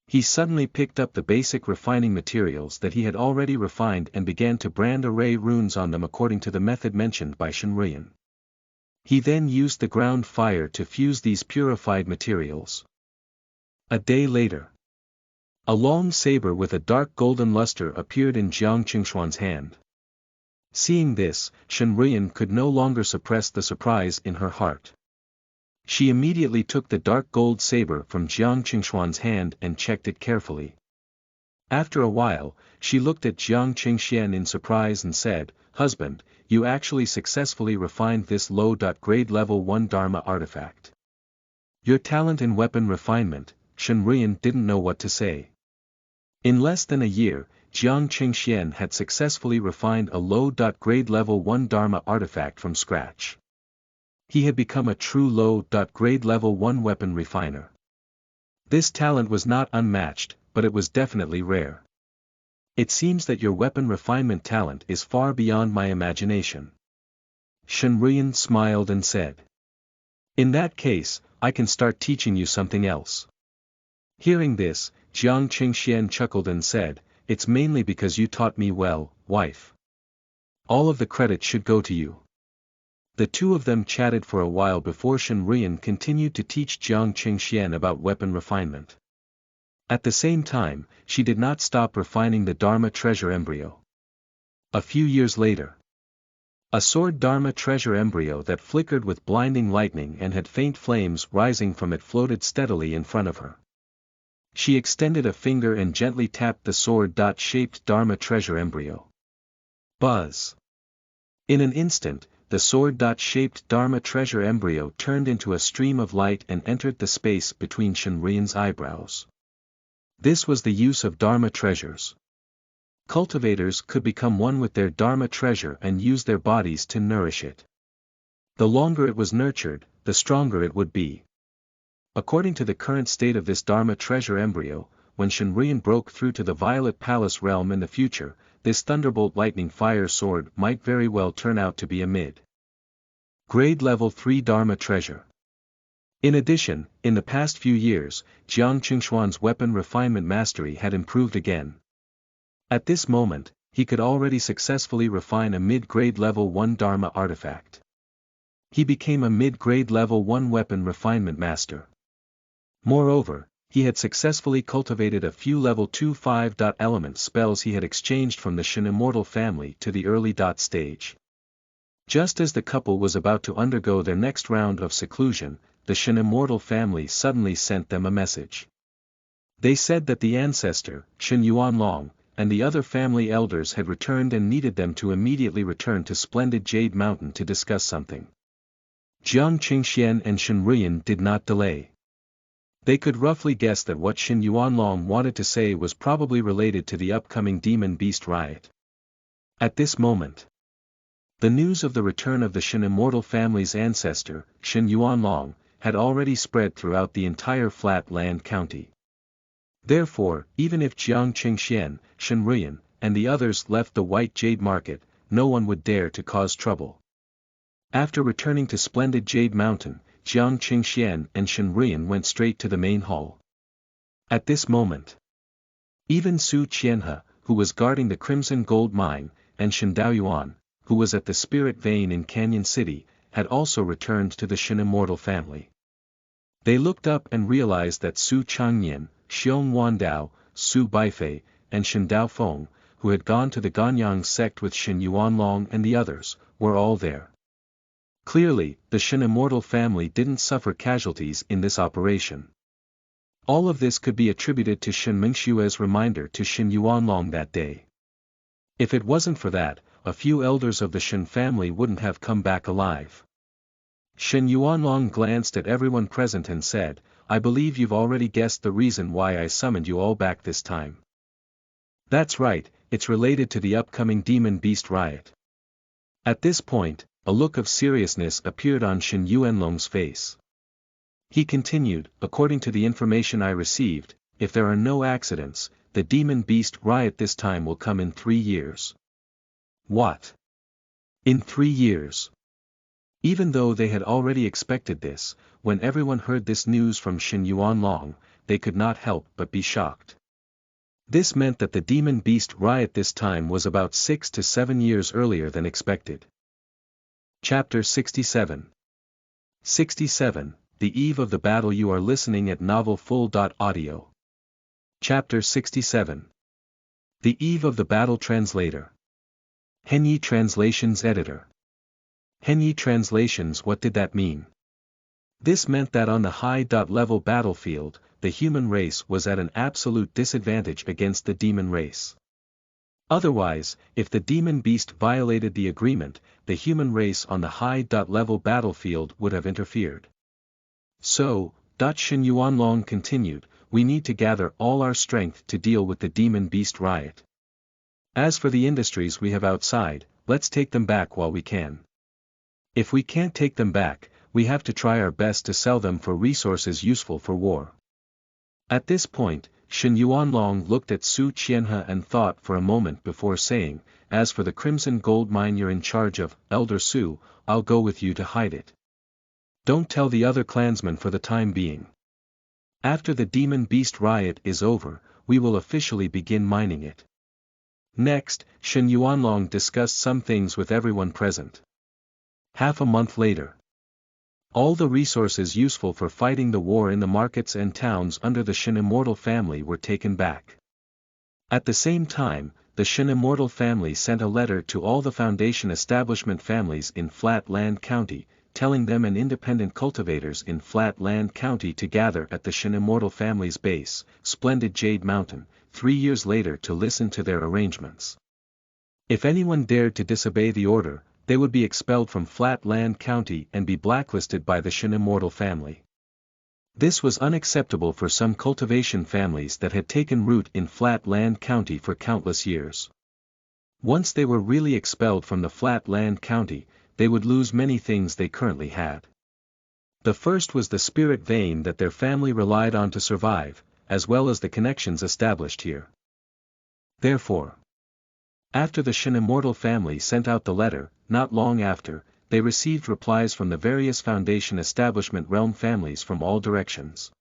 He suddenly picked up the basic refining materials that he had already refined and began to brand array runes on them according to the method mentioned by Shen Ruiyan. He then used the ground fire to fuse these purified materials. A day later, a long saber with a dark golden luster appeared in Jiang Qingxuan's hand. Seeing this, Shen Ruiyan could no longer suppress the surprise in her heart. She immediately took the dark gold saber from Jiang Qingxuan's hand and checked it carefully. After a while, she looked at Jiang Qingxian in surprise and said, "Husband, you actually successfully refined this low-grade level 1 Dharma artifact. Your talent in weapon refinement." Shen Ruiyan didn't know what to say. In less than a year, Jiang Qingxian had successfully refined a low-grade level 1 Dharma artifact from scratch. He had become a true low-grade level 1 weapon refiner. This talent was not unmatched, but it was definitely rare. It seems that your weapon refinement talent is far beyond my imagination. Shen Ruiyan smiled and said. In that case, I can start teaching you something else. Hearing this, Jiang Qingxian chuckled and said, "It's mainly because you taught me well, wife. All of the credit should go to you." The two of them chatted for a while before Shen Ruiyan continued to teach Jiang Qingxian about weapon refinement. At the same time, she did not stop refining the Dharma treasure embryo. A few years later, a sword Dharma treasure embryo that flickered with blinding lightning and had faint flames rising from it floated steadily in front of her. She extended a finger and gently tapped the sword-shaped Dharma treasure embryo. Buzz! In an instant, the sword-shaped Dharma treasure embryo turned into a stream of light and entered the space between Shen Ruiyan's eyebrows. This was the use of Dharma treasures. Cultivators could become one with their Dharma treasure and use their bodies to nourish it. The longer it was nurtured, the stronger it would be. According to the current state of this Dharma treasure embryo, when Shen Ruiyan broke through to the Violet Palace realm in the future, this Thunderbolt Lightning Fire Sword might very well turn out to be a mid-grade level 3 Dharma treasure. In addition, in the past few years, Jiang Qingxuan's weapon refinement mastery had improved again. At this moment, he could already successfully refine a mid-grade level 1 Dharma artifact. He became a mid-grade level 1 weapon refinement master. Moreover, he had successfully cultivated a few level 2 5-element spells he had exchanged from the Shen Immortal family to the early stage. Just as the couple was about to undergo their next round of seclusion, the Shen Immortal family suddenly sent them a message. They said that the ancestor, Shen Yuanlong, and the other family elders had returned and needed them to immediately return to Splendid Jade Mountain to discuss something. Jiang Qingxian and Shen Ruiyan did not delay. They could roughly guess that what Shen Yuanlong wanted to say was probably related to the upcoming Demon Beast riot. At this moment, the news of the return of the Shen Immortal family's ancestor, Shen Yuanlong, had already spread throughout the entire Flat Land County. Therefore, even if Jiang Qingxian, Shen Ruyan, and the others left the White Jade Market, no one would dare to cause trouble. After returning to splendid Jade Mountain, Jiang Qingxian and Shen Ruyan went straight to the main hall. At this moment, even Su Qianhe, who was guarding the Crimson Gold Mine, and Shen Daoyuan, who was at the Spirit Vein in Canyon City, had also returned to the Shen immortal family. They looked up and realized that Su Changyan, Xiong Wandao, Su Baifei, and Shen Daofeng, who had gone to the Ganyang sect with Shen Yuanlong and the others, were all there. Clearly, the Shen immortal family didn't suffer casualties in this operation. All of this could be attributed to Shen Mingshue's reminder to Shen Yuanlong that day. If it wasn't for that, a few elders of the Shen family wouldn't have come back alive. Shen Yuanlong glanced at everyone present and said, "I believe you've already guessed the reason why I summoned you all back this time." "That's right, it's related to the upcoming Demon Beast riot." At this point, a look of seriousness appeared on Shen Yuanlong's face. He continued, "According to the information I received, if there are no accidents, the Demon Beast riot this time will come in 3 years. What? In 3 years? Even though they had already expected this, when everyone heard this news from Shen Yuanlong, they could not help but be shocked. This meant that the Demon Beast riot this time was about 6 to 7 years earlier than expected. Chapter 67. 67, The Eve of the Battle. You are listening at novelfull.audio. Chapter 67. The Eve of the Battle. Translator. Henyi Translations Editor. Henyi Translations. What did that mean? This meant that on the high-level battlefield, the human race was at an absolute disadvantage against the demon race. Otherwise, if the demon beast violated the agreement, the human race on the high-level battlefield would have interfered. So, Shen Yuanlong continued, we need to gather all our strength to deal with the demon beast riot. As for the industries we have outside, let's take them back while we can. If we can't take them back, we have to try our best to sell them for resources useful for war. At this point, Shen Yuanlong looked at Su Qianhe and thought for a moment before saying, as for the Crimson Gold Mine you're in charge of, Elder Su, I'll go with you to hide it. Don't tell the other clansmen for the time being. After the Demon Beast riot is over, we will officially begin mining it. Next, Shen Yuanlong discussed some things with everyone present. Half a month later, all the resources useful for fighting the war in the markets and towns under the Shen immortal family were taken back. At the same time, the Shen immortal family sent a letter to all the Foundation establishment families in Flat Land County, telling them and independent cultivators in Flat Land County to gather at the Shen immortal family's base, Splendid Jade Mountain, 3 years later to listen to their arrangements. If anyone dared to disobey the order, they would be expelled from Flat Land County and be blacklisted by the Shen immortal family. This was unacceptable for some cultivation families that had taken root in Flat Land County for countless years. Once they were really expelled from the Flat Land County, they would lose many things they currently had. The first was the spirit vein that their family relied on to survive, as well as the connections established here. Therefore, after the Shen immortal family sent out the letter, not long after, they received replies from the various Foundation establishment realm families from all directions.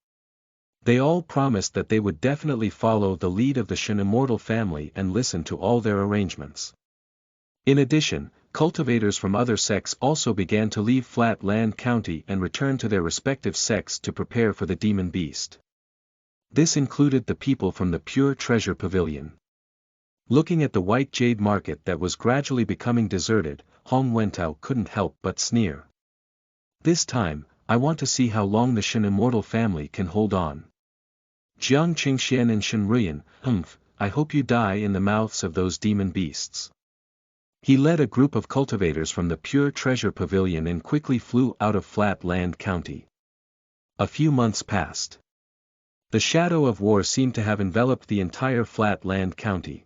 They all promised that they would definitely follow the lead of the Shen immortal family and listen to all their arrangements. In addition, cultivators from other sects also began to leave Flat Land County and return to their respective sects to prepare for the demon beast. This included the people from the Pure Treasure Pavilion. Looking at the White Jade Market that was gradually becoming deserted, Hong Wentao couldn't help but sneer. This time, I want to see how long the Shen immortal family can hold on. Jiang Qingxian and Shen Ruyan, I hope you die in the mouths of those demon beasts. He led a group of cultivators from the Pure Treasure Pavilion and quickly flew out of Flat Land County. A few months passed. The shadow of war seemed to have enveloped the entire Flat Land County.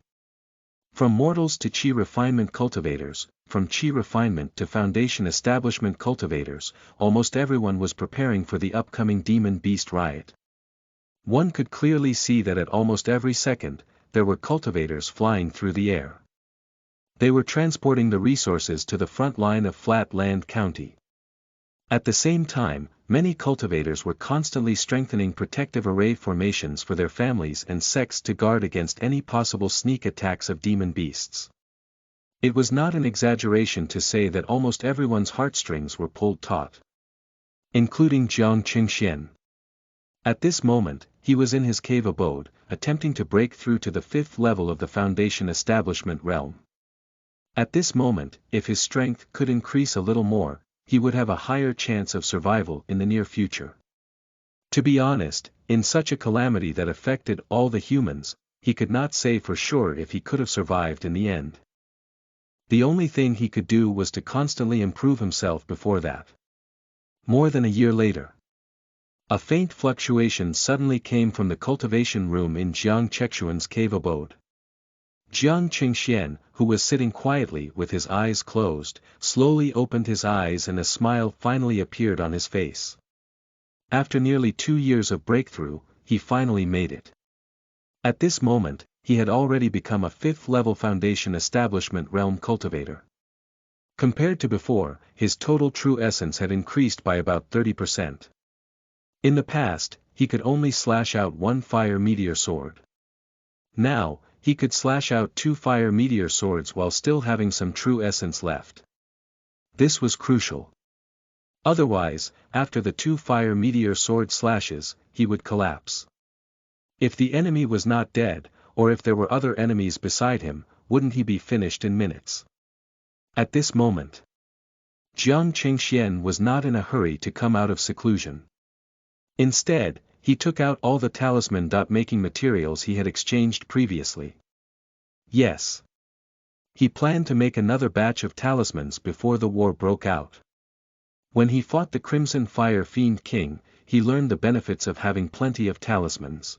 From mortals to Qi refinement cultivators, from Qi refinement to Foundation establishment cultivators, almost everyone was preparing for the upcoming demon beast riot. One could clearly see that at almost every second, there were cultivators flying through the air. They were transporting the resources to the front line of Flat Land County. At the same time, many cultivators were constantly strengthening protective array formations for their families and sects to guard against any possible sneak attacks of demon beasts. It was not an exaggeration to say that almost everyone's heartstrings were pulled taut, including Jiang Qingxian. At this moment, he was in his cave abode, attempting to break through to the 5th level of the Foundation Establishment realm. At this moment, if his strength could increase a little more, he would have a higher chance of survival in the near future. To be honest, in such a calamity that affected all the humans, he could not say for sure if he could have survived in the end. The only thing he could do was to constantly improve himself before that. More than a year later, a faint fluctuation suddenly came from the cultivation room in Jiang Chexuan's cave abode. Jiang Qingxian, who was sitting quietly with his eyes closed, slowly opened his eyes and a smile finally appeared on his face. After nearly 2 years of breakthrough, he finally made it. At this moment, he had already become a 5th-level Foundation Establishment realm cultivator. Compared to before, his total true essence had increased by about 30%. In the past, he could only slash out 1 fire meteor sword. Now, he could slash out 2 fire meteor swords while still having some true essence left. This was crucial. Otherwise, after the 2 fire meteor sword slashes, he would collapse. If the enemy was not dead, or if there were other enemies beside him, wouldn't he be finished in minutes? At this moment, Jiang Qingxian was not in a hurry to come out of seclusion. Instead, he took out all the talisman-making materials he had exchanged previously. Yes. He planned to make another batch of talismans before the war broke out. When he fought the Crimson Fire Fiend King, he learned the benefits of having plenty of talismans.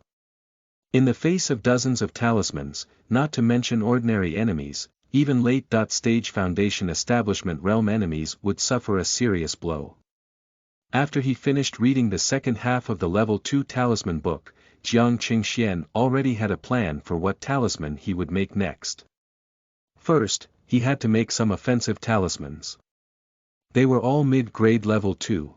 In the face of dozens of talismans, not to mention ordinary enemies, even late-stage Foundation Establishment realm enemies would suffer a serious blow. After he finished reading the second half of the Level 2 Talisman book, Jiang Qingxian already had a plan for what talisman he would make next. First, he had to make some offensive talismans. They were all mid-grade Level 2.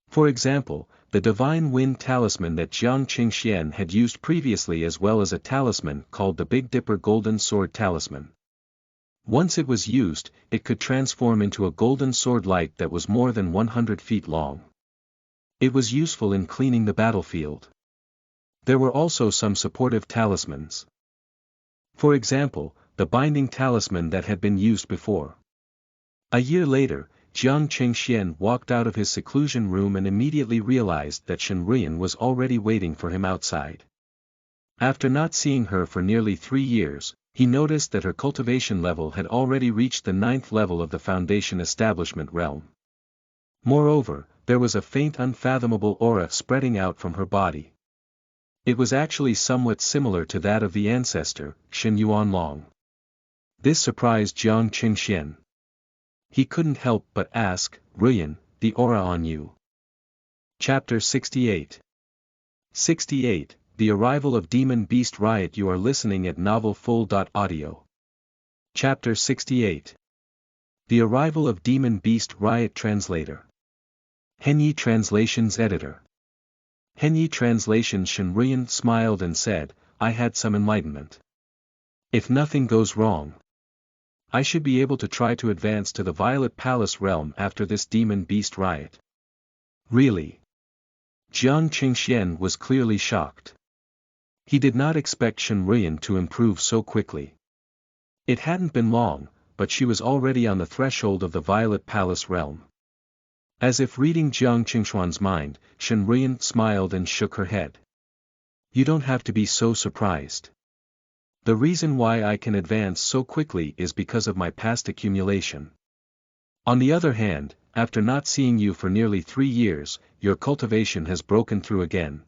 For example, the Divine Wind talisman that Jiang Qingxian had used previously, as well as a talisman called the Big Dipper Golden Sword Talisman. Once it was used, it could transform into a golden sword light that was more than 100 feet long. It was useful in cleaning the battlefield. There were also some supportive talismans. For example, the binding talisman that had been used before. A year later, Jiang Qingxian walked out of his seclusion room and immediately realized that Shen Ruiyan was already waiting for him outside. After not seeing her for nearly 3 years, he noticed that her cultivation level had already reached the 9th level of the Foundation Establishment realm. Moreover, there was a faint unfathomable aura spreading out from her body. It was actually somewhat similar to that of the ancestor, Shen Yuanlong. This surprised Jiang Qingxian. He couldn't help but ask, "Ruiyan, the aura on you." Chapter 68. 68. The Arrival of Demon Beast Riot. You are listening at novelfull.audio. Chapter 68. The Arrival of Demon Beast Riot. Translator. Henyi Translations Editor. Henyi Translations. Shen Ruiyan smiled and said, "I had some enlightenment. If nothing goes wrong, I should be able to try to advance to the Violet Palace realm after this Demon Beast Riot." Really? Jiang Qingxian was clearly shocked. He did not expect Shen Ruiyan to improve so quickly. It hadn't been long, but she was already on the threshold of the Violet Palace realm. As if reading Jiang Qingxuan's mind, Shen Ruiyan smiled and shook her head. "You don't have to be so surprised. The reason why I can advance so quickly is because of my past accumulation. On the other hand, after not seeing you for nearly 3 years, your cultivation has broken through again.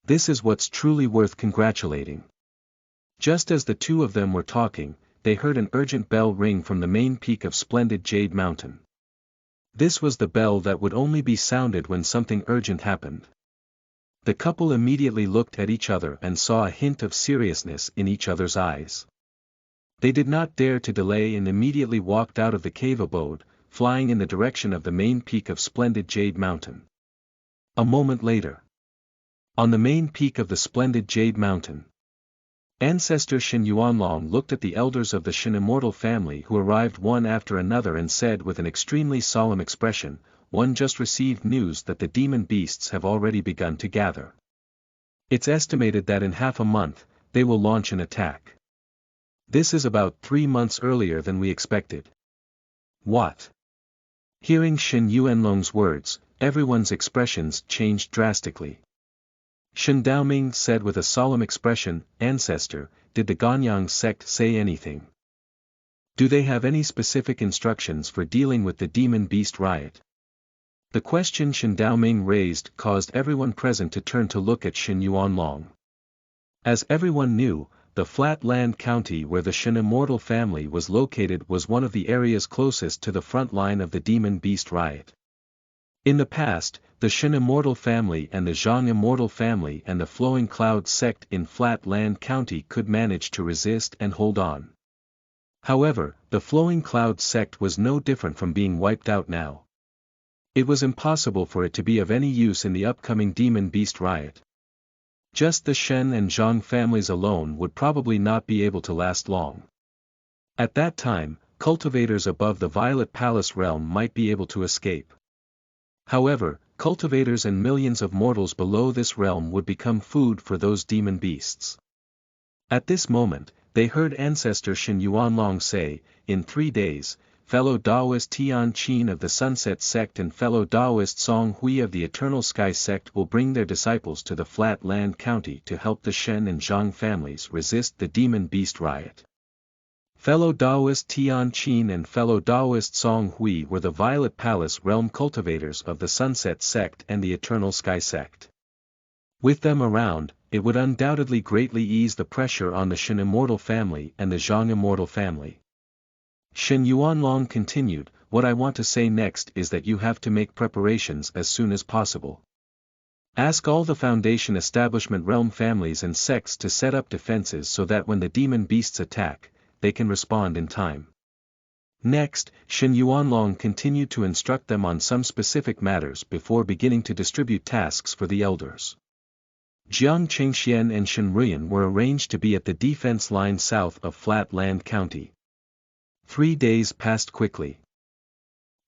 This is what's truly worth congratulating." Just as the two of them were talking, they heard an urgent bell ring from the main peak of Splendid Jade Mountain. This was the bell that would only be sounded when something urgent happened. The couple immediately looked at each other and saw a hint of seriousness in each other's eyes. They did not dare to delay and immediately walked out of the cave abode, flying in the direction of the main peak of splendid Jade Mountain. A moment later. On the main peak of the splendid Jade Mountain, ancestor Shen Yuanlong looked at the elders of the Shen immortal family who arrived one after another and said with an extremely solemn expression, "One just received news that the demon beasts have already begun to gather. It's estimated that in half a month, they will launch an attack. This is about 3 months earlier than we expected." What? Hearing Shen Yuanlong's words, everyone's expressions changed drastically. Shen Daoming said with a solemn expression, "Ancestor, did the Ganyang sect say anything? Do they have any specific instructions for dealing with the demon beast riot?" The question Shen Daoming raised caused everyone present to turn to look at Shen Yuanlong. As everyone knew, the flat land county where the Shen immortal family was located was one of the areas closest to the front line of the demon beast riot. In the past, the Shen immortal family and the Zhang immortal family and the Flowing Cloud sect in Flat Land County could manage to resist and hold on. However, the Flowing Cloud sect was no different from being wiped out now. It was impossible for it to be of any use in the upcoming demon beast riot. Just the Shen and Zhang families alone would probably not be able to last long. At that time, cultivators above the Violet Palace realm might be able to escape. However, cultivators and millions of mortals below this realm would become food for those demon beasts. At this moment, they heard ancestor Shen Yuanlong say, "In 3 days, fellow Taoist Tian Qin of the Sunset sect and fellow Taoist Song Hui of the Eternal Sky sect will bring their disciples to the Flat Land County to help the Shen and Zhang families resist the demon beast riot." Fellow Taoist Tian Qin and fellow Taoist Song Hui were the Violet Palace realm cultivators of the Sunset sect and the Eternal Sky sect. With them around, it would undoubtedly greatly ease the pressure on the Shen immortal family and the Zhang immortal family. Shen Yuanlong continued, "What I want to say next is that you have to make preparations as soon as possible. Ask all the Foundation Establishment realm families and sects to set up defenses so that when the demon beasts attack, they can respond in time." Next, Shen Yuanlong continued to instruct them on some specific matters before beginning to distribute tasks for the elders. Jiang Chengxian and Shen Ruyan were arranged to be at the defense line south of Flat Land County. 3 days passed quickly.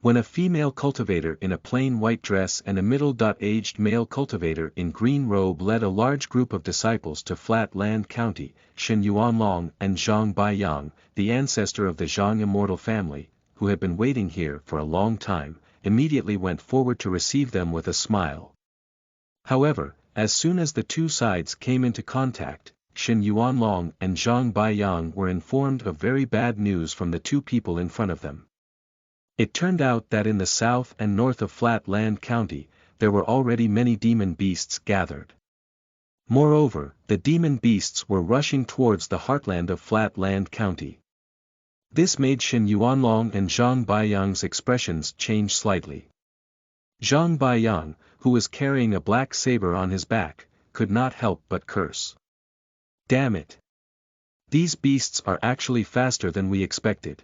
When a female cultivator in a plain white dress and a middle-aged male cultivator in green robe led a large group of disciples to Flat Land County, Shen Yuanlong and Zhang Baiyang, the ancestor of the Zhang immortal family, who had been waiting here for a long time, immediately went forward to receive them with a smile. However, as soon as the two sides came into contact, Shen Yuanlong and Zhang Baiyang were informed of very bad news from the two people in front of them. It turned out that in the south and north of Flat Land County, there were already many demon beasts gathered. Moreover, the demon beasts were rushing towards the heartland of Flat Land County. This made Shen Yuanlong and Zhang Baiyang's expressions change slightly. Zhang Baiyang, who was carrying a black saber on his back, could not help but curse. "Damn it! These beasts are actually faster than we expected."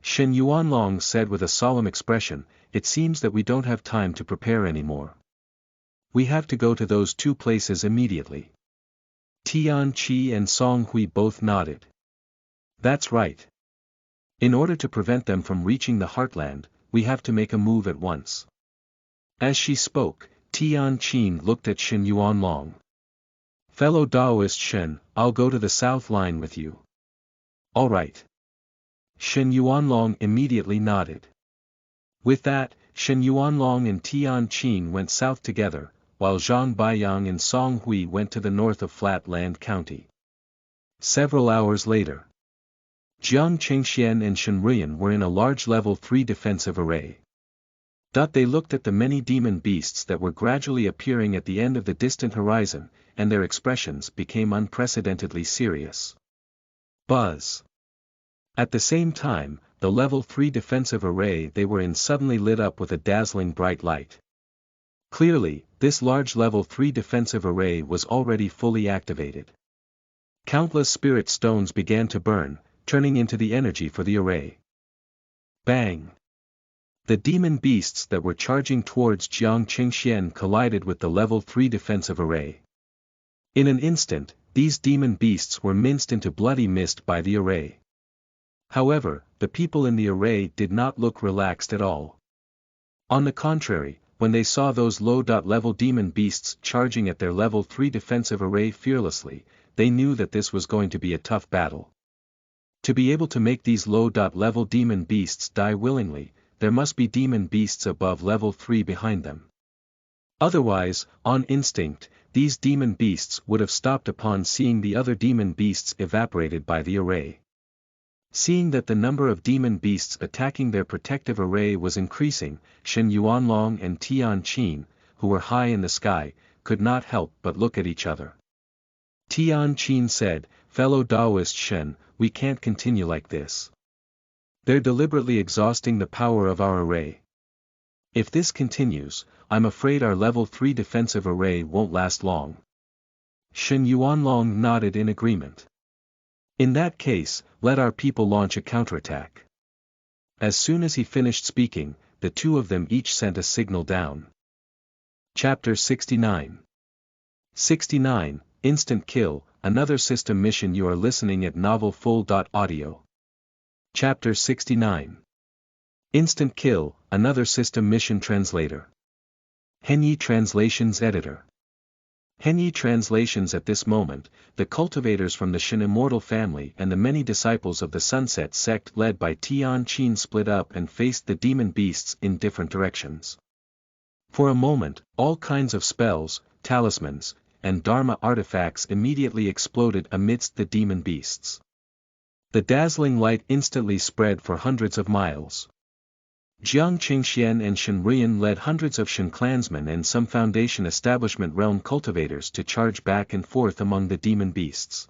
Shen Yuanlong said with a solemn expression, "It seems that we don't have time to prepare anymore. We have to go to those two places immediately." Tian Qi and Song Hui both nodded. "That's right. In order to prevent them from reaching the heartland, we have to make a move at once." As she spoke, Tian Qin looked at Shen Yuanlong. "Fellow Taoist Shen, I'll go to the south line with you." "All right." Shen Yuanlong immediately nodded. With that, Shen Yuanlong and Tian Qin went south together, while Zhang Baiyang and Song Hui went to the north of Flat Land County. Several hours later, Jiang Chengxian and Shen Ruyan were in a large level 3 defensive array. They looked at the many demon beasts that were gradually appearing at the end of the distant horizon, and their expressions became unprecedentedly serious. Buzz. At the same time, the level 3 defensive array they were in suddenly lit up with a dazzling bright light. Clearly, this large level 3 defensive array was already fully activated. Countless spirit stones began to burn, turning into the energy for the array. Bang! The demon beasts that were charging towards Jiang Qingxian collided with the level 3 defensive array. In an instant, these demon beasts were minced into bloody mist by the array. However, the people in the array did not look relaxed at all. On the contrary, when they saw those low-level demon beasts charging at their level 3 defensive array fearlessly, they knew that this was going to be a tough battle. To be able to make these low-level demon beasts die willingly, there must be demon beasts above level 3 behind them. Otherwise, on instinct, these demon beasts would have stopped upon seeing the other demon beasts evaporated by the array. Seeing that the number of demon beasts attacking their protective array was increasing, Shen Yuanlong and Tian Qin, who were high in the sky, could not help but look at each other. Tian Qin said, "Fellow Taoist Shen, we can't continue like this. They're deliberately exhausting the power of our array. If this continues, I'm afraid our level 3 defensive array won't last long." Shen Yuanlong nodded in agreement. "In that case, let our people launch a counterattack." As soon as he finished speaking, the two of them each sent a signal down. Chapter 69. 69, Instant Kill, another system mission. You are listening at novelfull.audio. Chapter 69. Instant Kill, another system mission. Translator. Henyi Translations Editor. Henyi Translations. At this moment, the cultivators from the Shen immortal family and the many disciples of the Sunset sect led by Tian Qin split up and faced the demon beasts in different directions. For a moment, all kinds of spells, talismans, and dharma artifacts immediately exploded amidst the demon beasts. The dazzling light instantly spread for hundreds of miles. Jiang Qingxian and Shen Ruiyan led hundreds of Shen clansmen and some Foundation Establishment realm cultivators to charge back and forth among the demon beasts.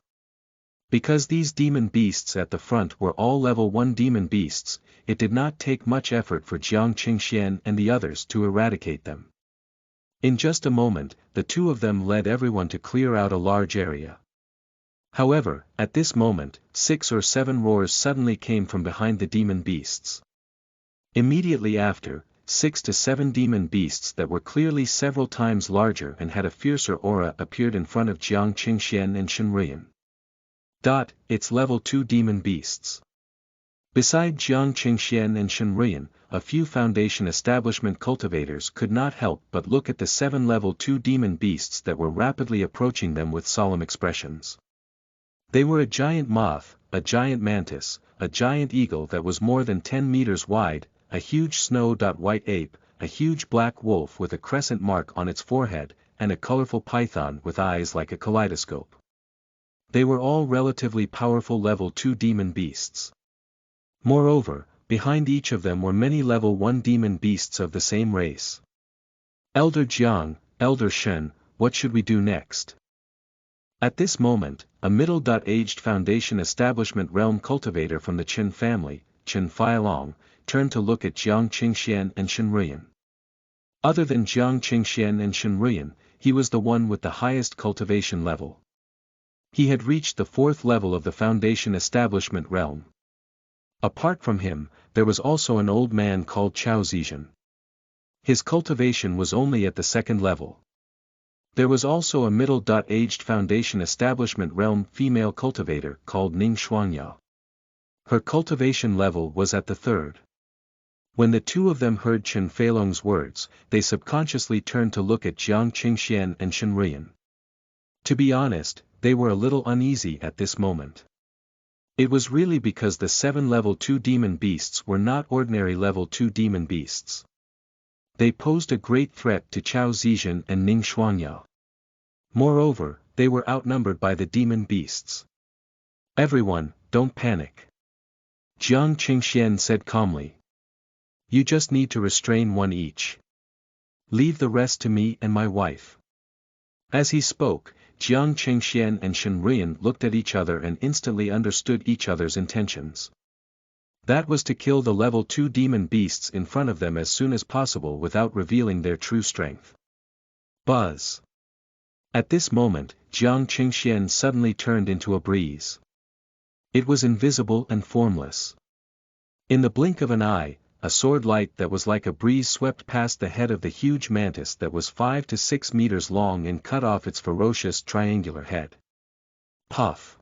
Because these demon beasts at the front were all level 1 demon beasts, it did not take much effort for Jiang Qingxian and the others to eradicate them. In just a moment, the two of them led everyone to clear out a large area. However, at this moment, 6 or 7 roars suddenly came from behind the demon beasts. Immediately after, 6 to 7 demon beasts that were clearly several times larger and had a fiercer aura appeared in front of Jiang Qingxian and Shen Ruiyan. It's level 2 demon beasts. Beside Jiang Qingxian and Shen Ruiyan, a few Foundation Establishment cultivators could not help but look at the 7 level 2 demon beasts that were rapidly approaching them with solemn expressions. They were a giant moth, a giant mantis, a giant eagle that was more than 10 meters wide, a huge snow-white ape, a huge black wolf with a crescent mark on its forehead, and a colorful python with eyes like a kaleidoscope. They were all relatively powerful level 2 demon beasts. Moreover, behind each of them were many level 1 demon beasts of the same race. "Elder Jiang, Elder Shen, what should we do next?" At this moment, a middle-aged Foundation Establishment realm cultivator from the Chen family, Chen Feilong, turned to look at Jiang Qingxian and Shen Ruiyan. Other than Jiang Qingxian and Shen Ruiyan, he was the one with the highest cultivation level. He had reached the 4th level of the Foundation Establishment realm. Apart from him, there was also an old man called Chao Zizhen. His cultivation was only at the 2nd level. There was also a middle-aged Foundation Establishment realm female cultivator called Ning Shuangya. Her cultivation level was at the 3rd. When the two of them heard Chen Feilong's words, they subconsciously turned to look at Jiang Qingxian and Shen Ruiyan. To be honest, they were a little uneasy at this moment. It was really because the 7 level 2 demon beasts were not ordinary level 2 demon beasts. They posed a great threat to Chao Zizhen and Ning Shuangya. Moreover, they were outnumbered by the demon beasts. "Everyone, don't panic," Jiang Qingxian said calmly. "You just need to restrain one each. Leave the rest to me and my wife." As he spoke, Jiang Qingxian and Shen Ruiyan looked at each other and instantly understood each other's intentions. That was to kill the level 2 demon beasts in front of them as soon as possible without revealing their true strength. Buzz. At this moment, Jiang Qingxian suddenly turned into a breeze. It was invisible and formless. In the blink of an eye, a sword light that was like a breeze swept past the head of the huge mantis that was 5 to 6 meters long and cut off its ferocious triangular head. Puff.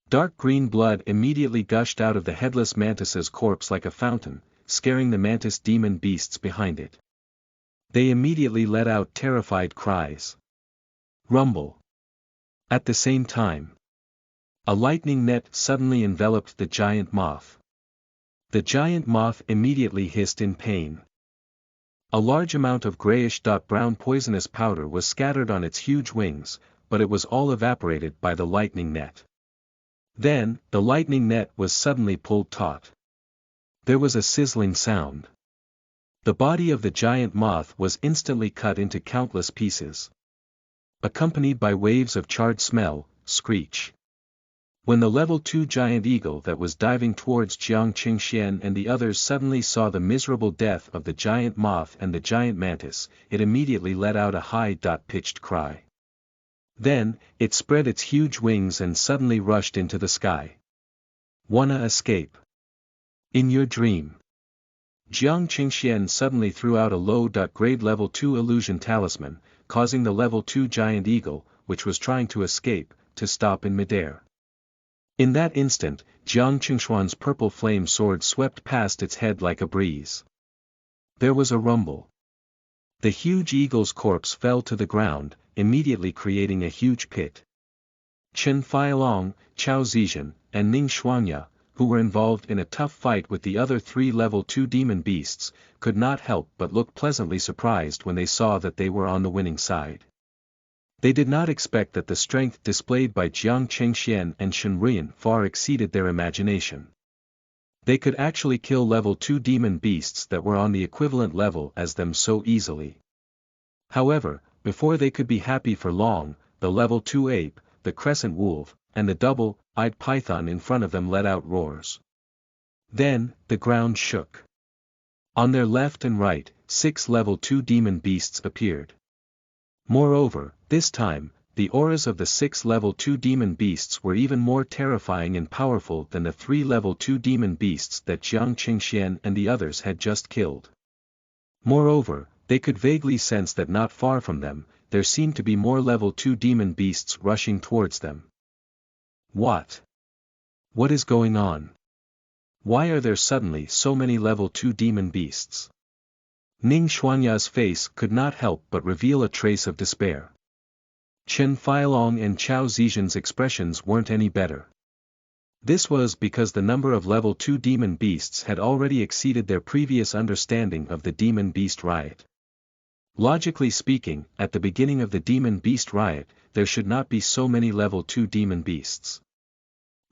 Dark green blood immediately gushed out of the headless mantis's corpse like a fountain, scaring the mantis demon beasts behind it. They immediately let out terrified cries. Rumble. At the same time, a lightning net suddenly enveloped the giant moth. The giant moth immediately hissed in pain. A large amount of grayish-brown poisonous powder was scattered on its huge wings, but it was all evaporated by the lightning net. Then, the lightning net was suddenly pulled taut. There was a sizzling sound. The body of the giant moth was instantly cut into countless pieces, accompanied by waves of charred smell, screech. When the level 2 giant eagle that was diving towards Jiang Qingxian and the others suddenly saw the miserable death of the giant moth and the giant mantis, it immediately let out a high-pitched cry. Then, it spread its huge wings and suddenly rushed into the sky. Wanna escape? In your dream. Jiang Qingxian suddenly threw out a low-grade level 2 illusion talisman, causing the level 2 giant eagle, which was trying to escape, to stop in midair. In that instant, Jiang Qingshuan's purple flame sword swept past its head like a breeze. There was a rumble. The huge eagle's corpse fell to the ground, immediately creating a huge pit. Chen Feilong, Chao Zizhen, and Ning Xuanya, who were involved in a tough fight with the other 3 level 2 demon beasts, could not help but look pleasantly surprised when they saw that they were on the winning side. They did not expect that the strength displayed by Jiang Qingxian and Shen Ruiyan far exceeded their imagination. They could actually kill level 2 demon beasts that were on the equivalent level as them so easily. However, before they could be happy for long, the level 2 ape, the crescent wolf, and the double-eyed python in front of them let out roars. Then, the ground shook. On their left and right, 6 level 2 demon beasts appeared. Moreover, this time, the auras of the 6 level 2 demon beasts were even more terrifying and powerful than the 3 level 2 demon beasts that Jiang Qingxian and the others had just killed. Moreover, they could vaguely sense that not far from them, there seemed to be more level 2 demon beasts rushing towards them. What? What is going on? Why are there suddenly so many level 2 demon beasts? Ning Xuanya's face could not help but reveal a trace of despair. Chen Feilong and Chao Zizhen's expressions weren't any better. This was because the number of level 2 demon beasts had already exceeded their previous understanding of the demon beast riot. Logically speaking, at the beginning of the demon beast riot, there should not be so many level 2 demon beasts.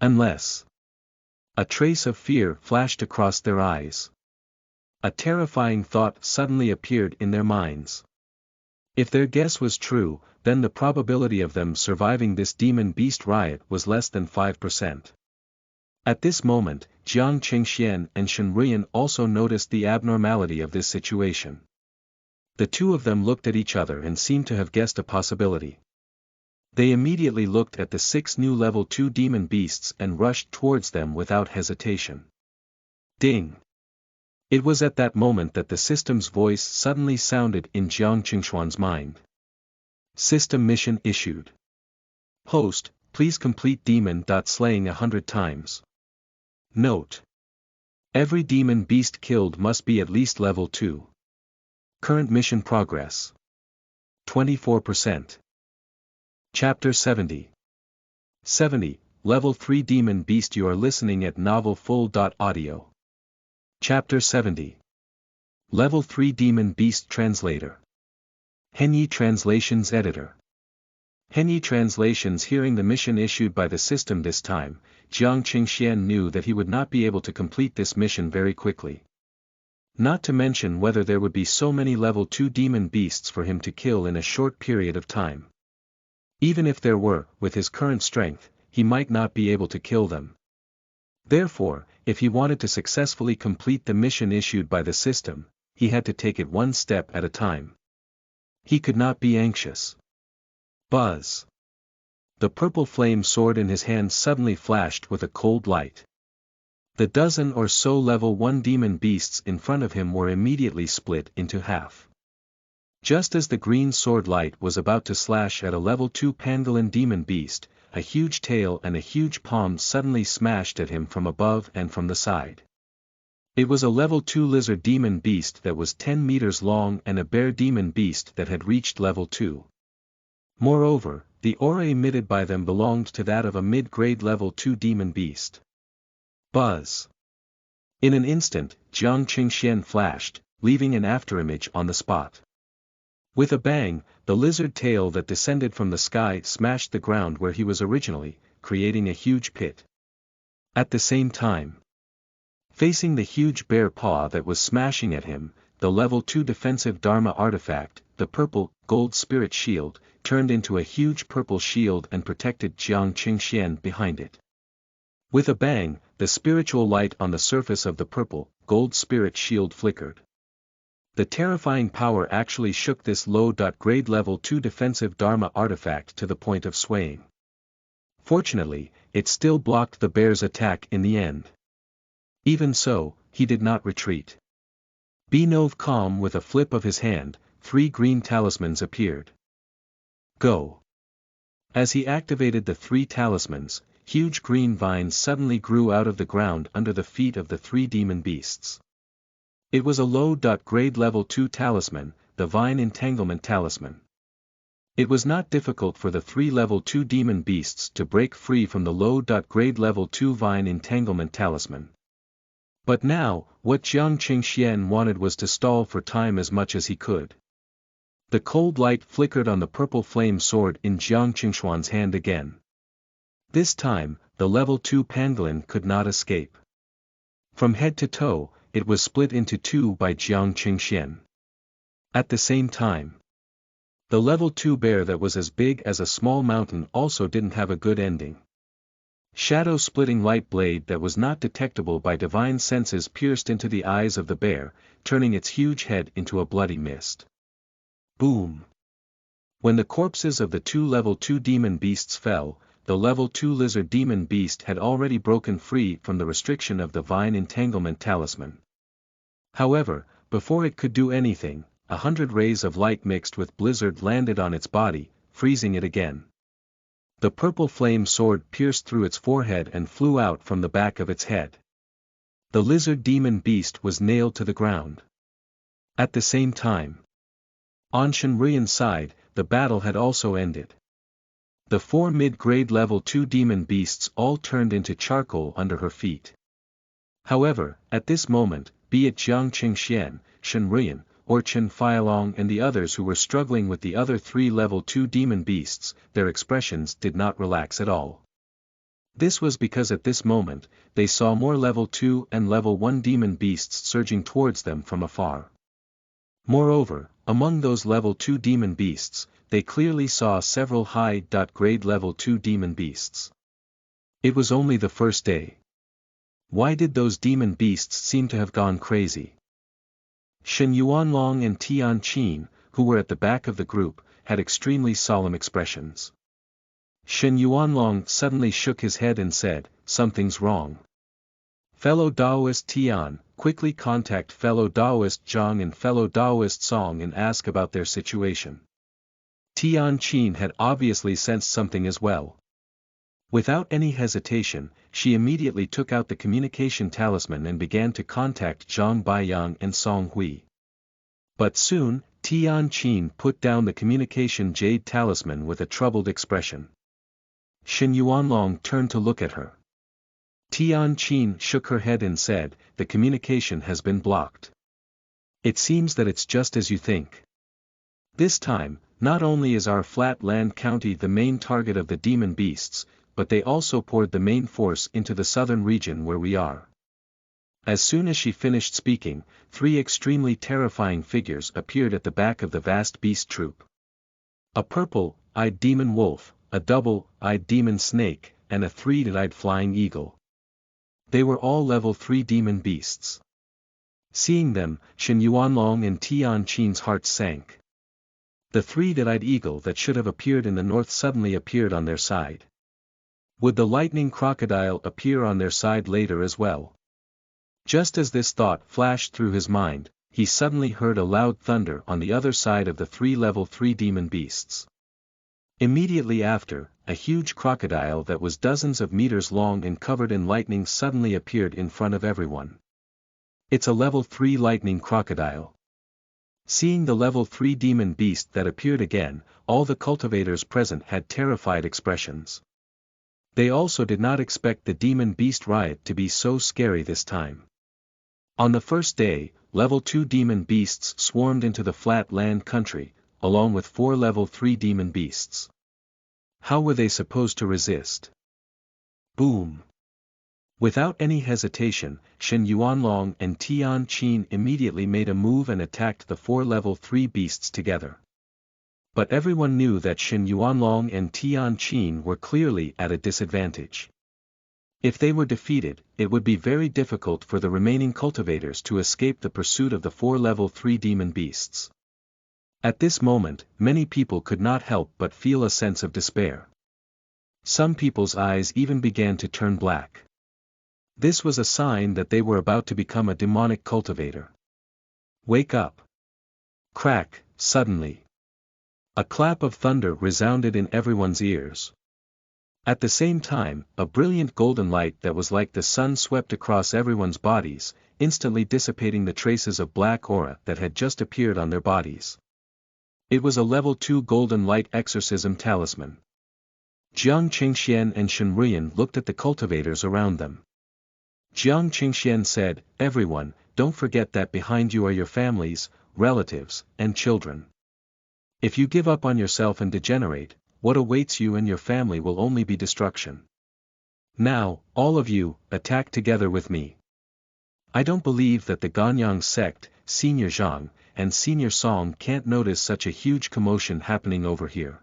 Unless a trace of fear flashed across their eyes. A terrifying thought suddenly appeared in their minds. If their guess was true, then the probability of them surviving this demon beast riot was less than 5%. At this moment, Jiang Qingxian and Shen Ruiyan also noticed the abnormality of this situation. The two of them looked at each other and seemed to have guessed a possibility. They immediately looked at the 6 new level 2 demon beasts and rushed towards them without hesitation. Ding! It was at that moment that the system's voice suddenly sounded in Jiang Qingshuan's mind. System mission issued. Host, please complete demon.slaying 100 times. Note. Every demon beast killed must be at least level 2. Current mission progress. 24%. Chapter 70. 70, Level 3 Demon Beast. You are listening at novelfull.audio. Chapter 70. Level 3 Demon Beast Translator. Henyi Translations Editor. Henyi Translations. Hearing the mission issued by the system this time, Jiang Qingxian knew that he would not be able to complete this mission very quickly. Not to mention whether there would be so many level 2 demon beasts for him to kill in a short period of time. Even if there were, with his current strength, he might not be able to kill them. Therefore, if he wanted to successfully complete the mission issued by the system, he had to take it one step at a time. He could not be anxious. Buzz. The purple flame sword in his hand suddenly flashed with a cold light. The dozen or so level 1 demon beasts in front of him were immediately split into half. Just as the green sword light was about to slash at a level 2 pangolin demon beast, a huge tail and a huge palm suddenly smashed at him from above and from the side. It was a level 2 lizard demon beast that was 10 meters long and a bear demon beast that had reached level 2. Moreover, the aura emitted by them belonged to that of a mid-grade level 2 demon beast. Buzz. In an instant, Jiang Qingxian flashed, leaving an afterimage on the spot. With a bang, the lizard tail that descended from the sky smashed the ground where he was originally, creating a huge pit. At the same time, facing the huge bear paw that was smashing at him, the level 2 defensive Dharma artifact, the purple, gold spirit shield, turned into a huge purple shield and protected Jiang Qingxian behind it. With a bang, the spiritual light on the surface of the purple, gold spirit shield flickered. The terrifying power actually shook this low-grade level 2 defensive Dharma artifact to the point of swaying. Fortunately, it still blocked the bear's attack in the end. Even so, he did not retreat. Be Nov calm with a flip of his hand, 3 green talismans appeared. Go. As he activated the 3 talismans, huge green vines suddenly grew out of the ground under the feet of the 3 demon beasts. It was a low-grade level 2 talisman, the Vine Entanglement Talisman. It was not difficult for the 3 level 2 demon beasts to break free from the low-grade level 2 Vine Entanglement Talisman. But now, what Jiang Qingxian wanted was to stall for time as much as he could. The cold light flickered on the purple flame sword in Jiang Qingxuan's hand again. This time, the level 2 pangolin could not escape. From head to toe, it was split into 2 by Jiang Qingxian. At the same time, the level 2 bear that was as big as a small mountain also didn't have a good ending. Shadow-splitting light blade that was not detectable by divine senses pierced into the eyes of the bear, turning its huge head into a bloody mist. Boom! When the corpses of the 2 level 2 demon beasts fell, the level 2 lizard demon beast had already broken free from the restriction of the Vine Entanglement Talisman. However, before it could do anything, 100 rays of light mixed with blizzard landed on its body, freezing it again. The purple flame sword pierced through its forehead and flew out from the back of its head. The lizard demon beast was nailed to the ground. At the same time, on Shenruyan's side, the battle had also ended. The 4 mid-grade level 2 demon beasts all turned into charcoal under her feet. However, at this moment, be it Jiang Qingxian, Shenruyan, or Chen Feilong and the others who were struggling with the other 3 level 2 demon beasts, their expressions did not relax at all. This was because at this moment, they saw more level 2 and level 1 demon beasts surging towards them from afar. Moreover, among those level 2 demon beasts, they clearly saw several high-grade level 2 demon beasts. It was only the first day. Why did those demon beasts seem to have gone crazy? Shen Yuanlong and Tian Qin, who were at the back of the group, had extremely solemn expressions. Shen Yuanlong suddenly shook his head and said, "Something's wrong. Fellow Daoist Tian, quickly contact fellow Daoist Zhang and fellow Daoist Song and ask about their situation." Tian Qin had obviously sensed something as well. Without any hesitation, she immediately took out the communication talisman and began to contact Zhang Baiyang and Song Hui. But soon, Tian Qin put down the communication jade talisman with a troubled expression. Shen Yuanlong turned to look at her. Tian Qin shook her head and said, "The communication has been blocked. It seems that it's just as you think. This time, not only is our flat land county the main target of the demon beasts, but they also poured the main force into the southern region where we are." As soon as she finished speaking, 3 extremely terrifying figures appeared at the back of the vast beast troop. A purple-eyed demon wolf, a double-eyed demon snake, and a 3-eyed flying eagle. They were all level 3 demon beasts. Seeing them, Shen Yuanlong and Tian Qin's hearts sank. The three-eyed eagle that should have appeared in the north suddenly appeared on their side. Would the lightning crocodile appear on their side later as well? Just as this thought flashed through his mind, he suddenly heard a loud thunder on the other side of the level 3 demon beasts. Immediately after, a huge crocodile that was dozens of meters long and covered in lightning suddenly appeared in front of everyone. It's a level 3 lightning crocodile. Seeing the level 3 demon beast that appeared again, all the cultivators present had terrified expressions. They also did not expect the demon beast riot to be so scary this time. On the first day, level 2 demon beasts swarmed into the flat land country, along with 4 level 3 demon beasts. How were they supposed to resist? Boom! Without any hesitation, Shen Yuanlong and Tian Qin immediately made a move and attacked the 4 level 3 beasts together. But everyone knew that Shen Yuanlong and Tian Qin were clearly at a disadvantage. If they were defeated, it would be very difficult for the remaining cultivators to escape the pursuit of the 4 level 3 demon beasts. At this moment, many people could not help but feel a sense of despair. Some people's eyes even began to turn black. This was a sign that they were about to become a demonic cultivator. Wake up! Crack, suddenly. A clap of thunder resounded in everyone's ears. At the same time, a brilliant golden light that was like the sun swept across everyone's bodies, instantly dissipating the traces of black aura that had just appeared on their bodies. It was a level 2 golden light exorcism talisman. Jiang Qingxian and Shen Ruyan looked at the cultivators around them. Jiang Qingxian said, "Everyone, don't forget that behind you are your families, relatives, and children. If you give up on yourself and degenerate, what awaits you and your family will only be destruction. Now, all of you, attack together with me." I don't believe that the Ganyang sect, Senior Zhang, and Senior Song can't notice such a huge commotion happening over here.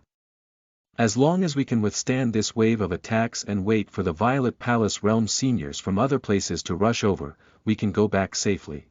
As long as we can withstand this wave of attacks and wait for the Violet Palace Realm seniors from other places to rush over, we can go back safely.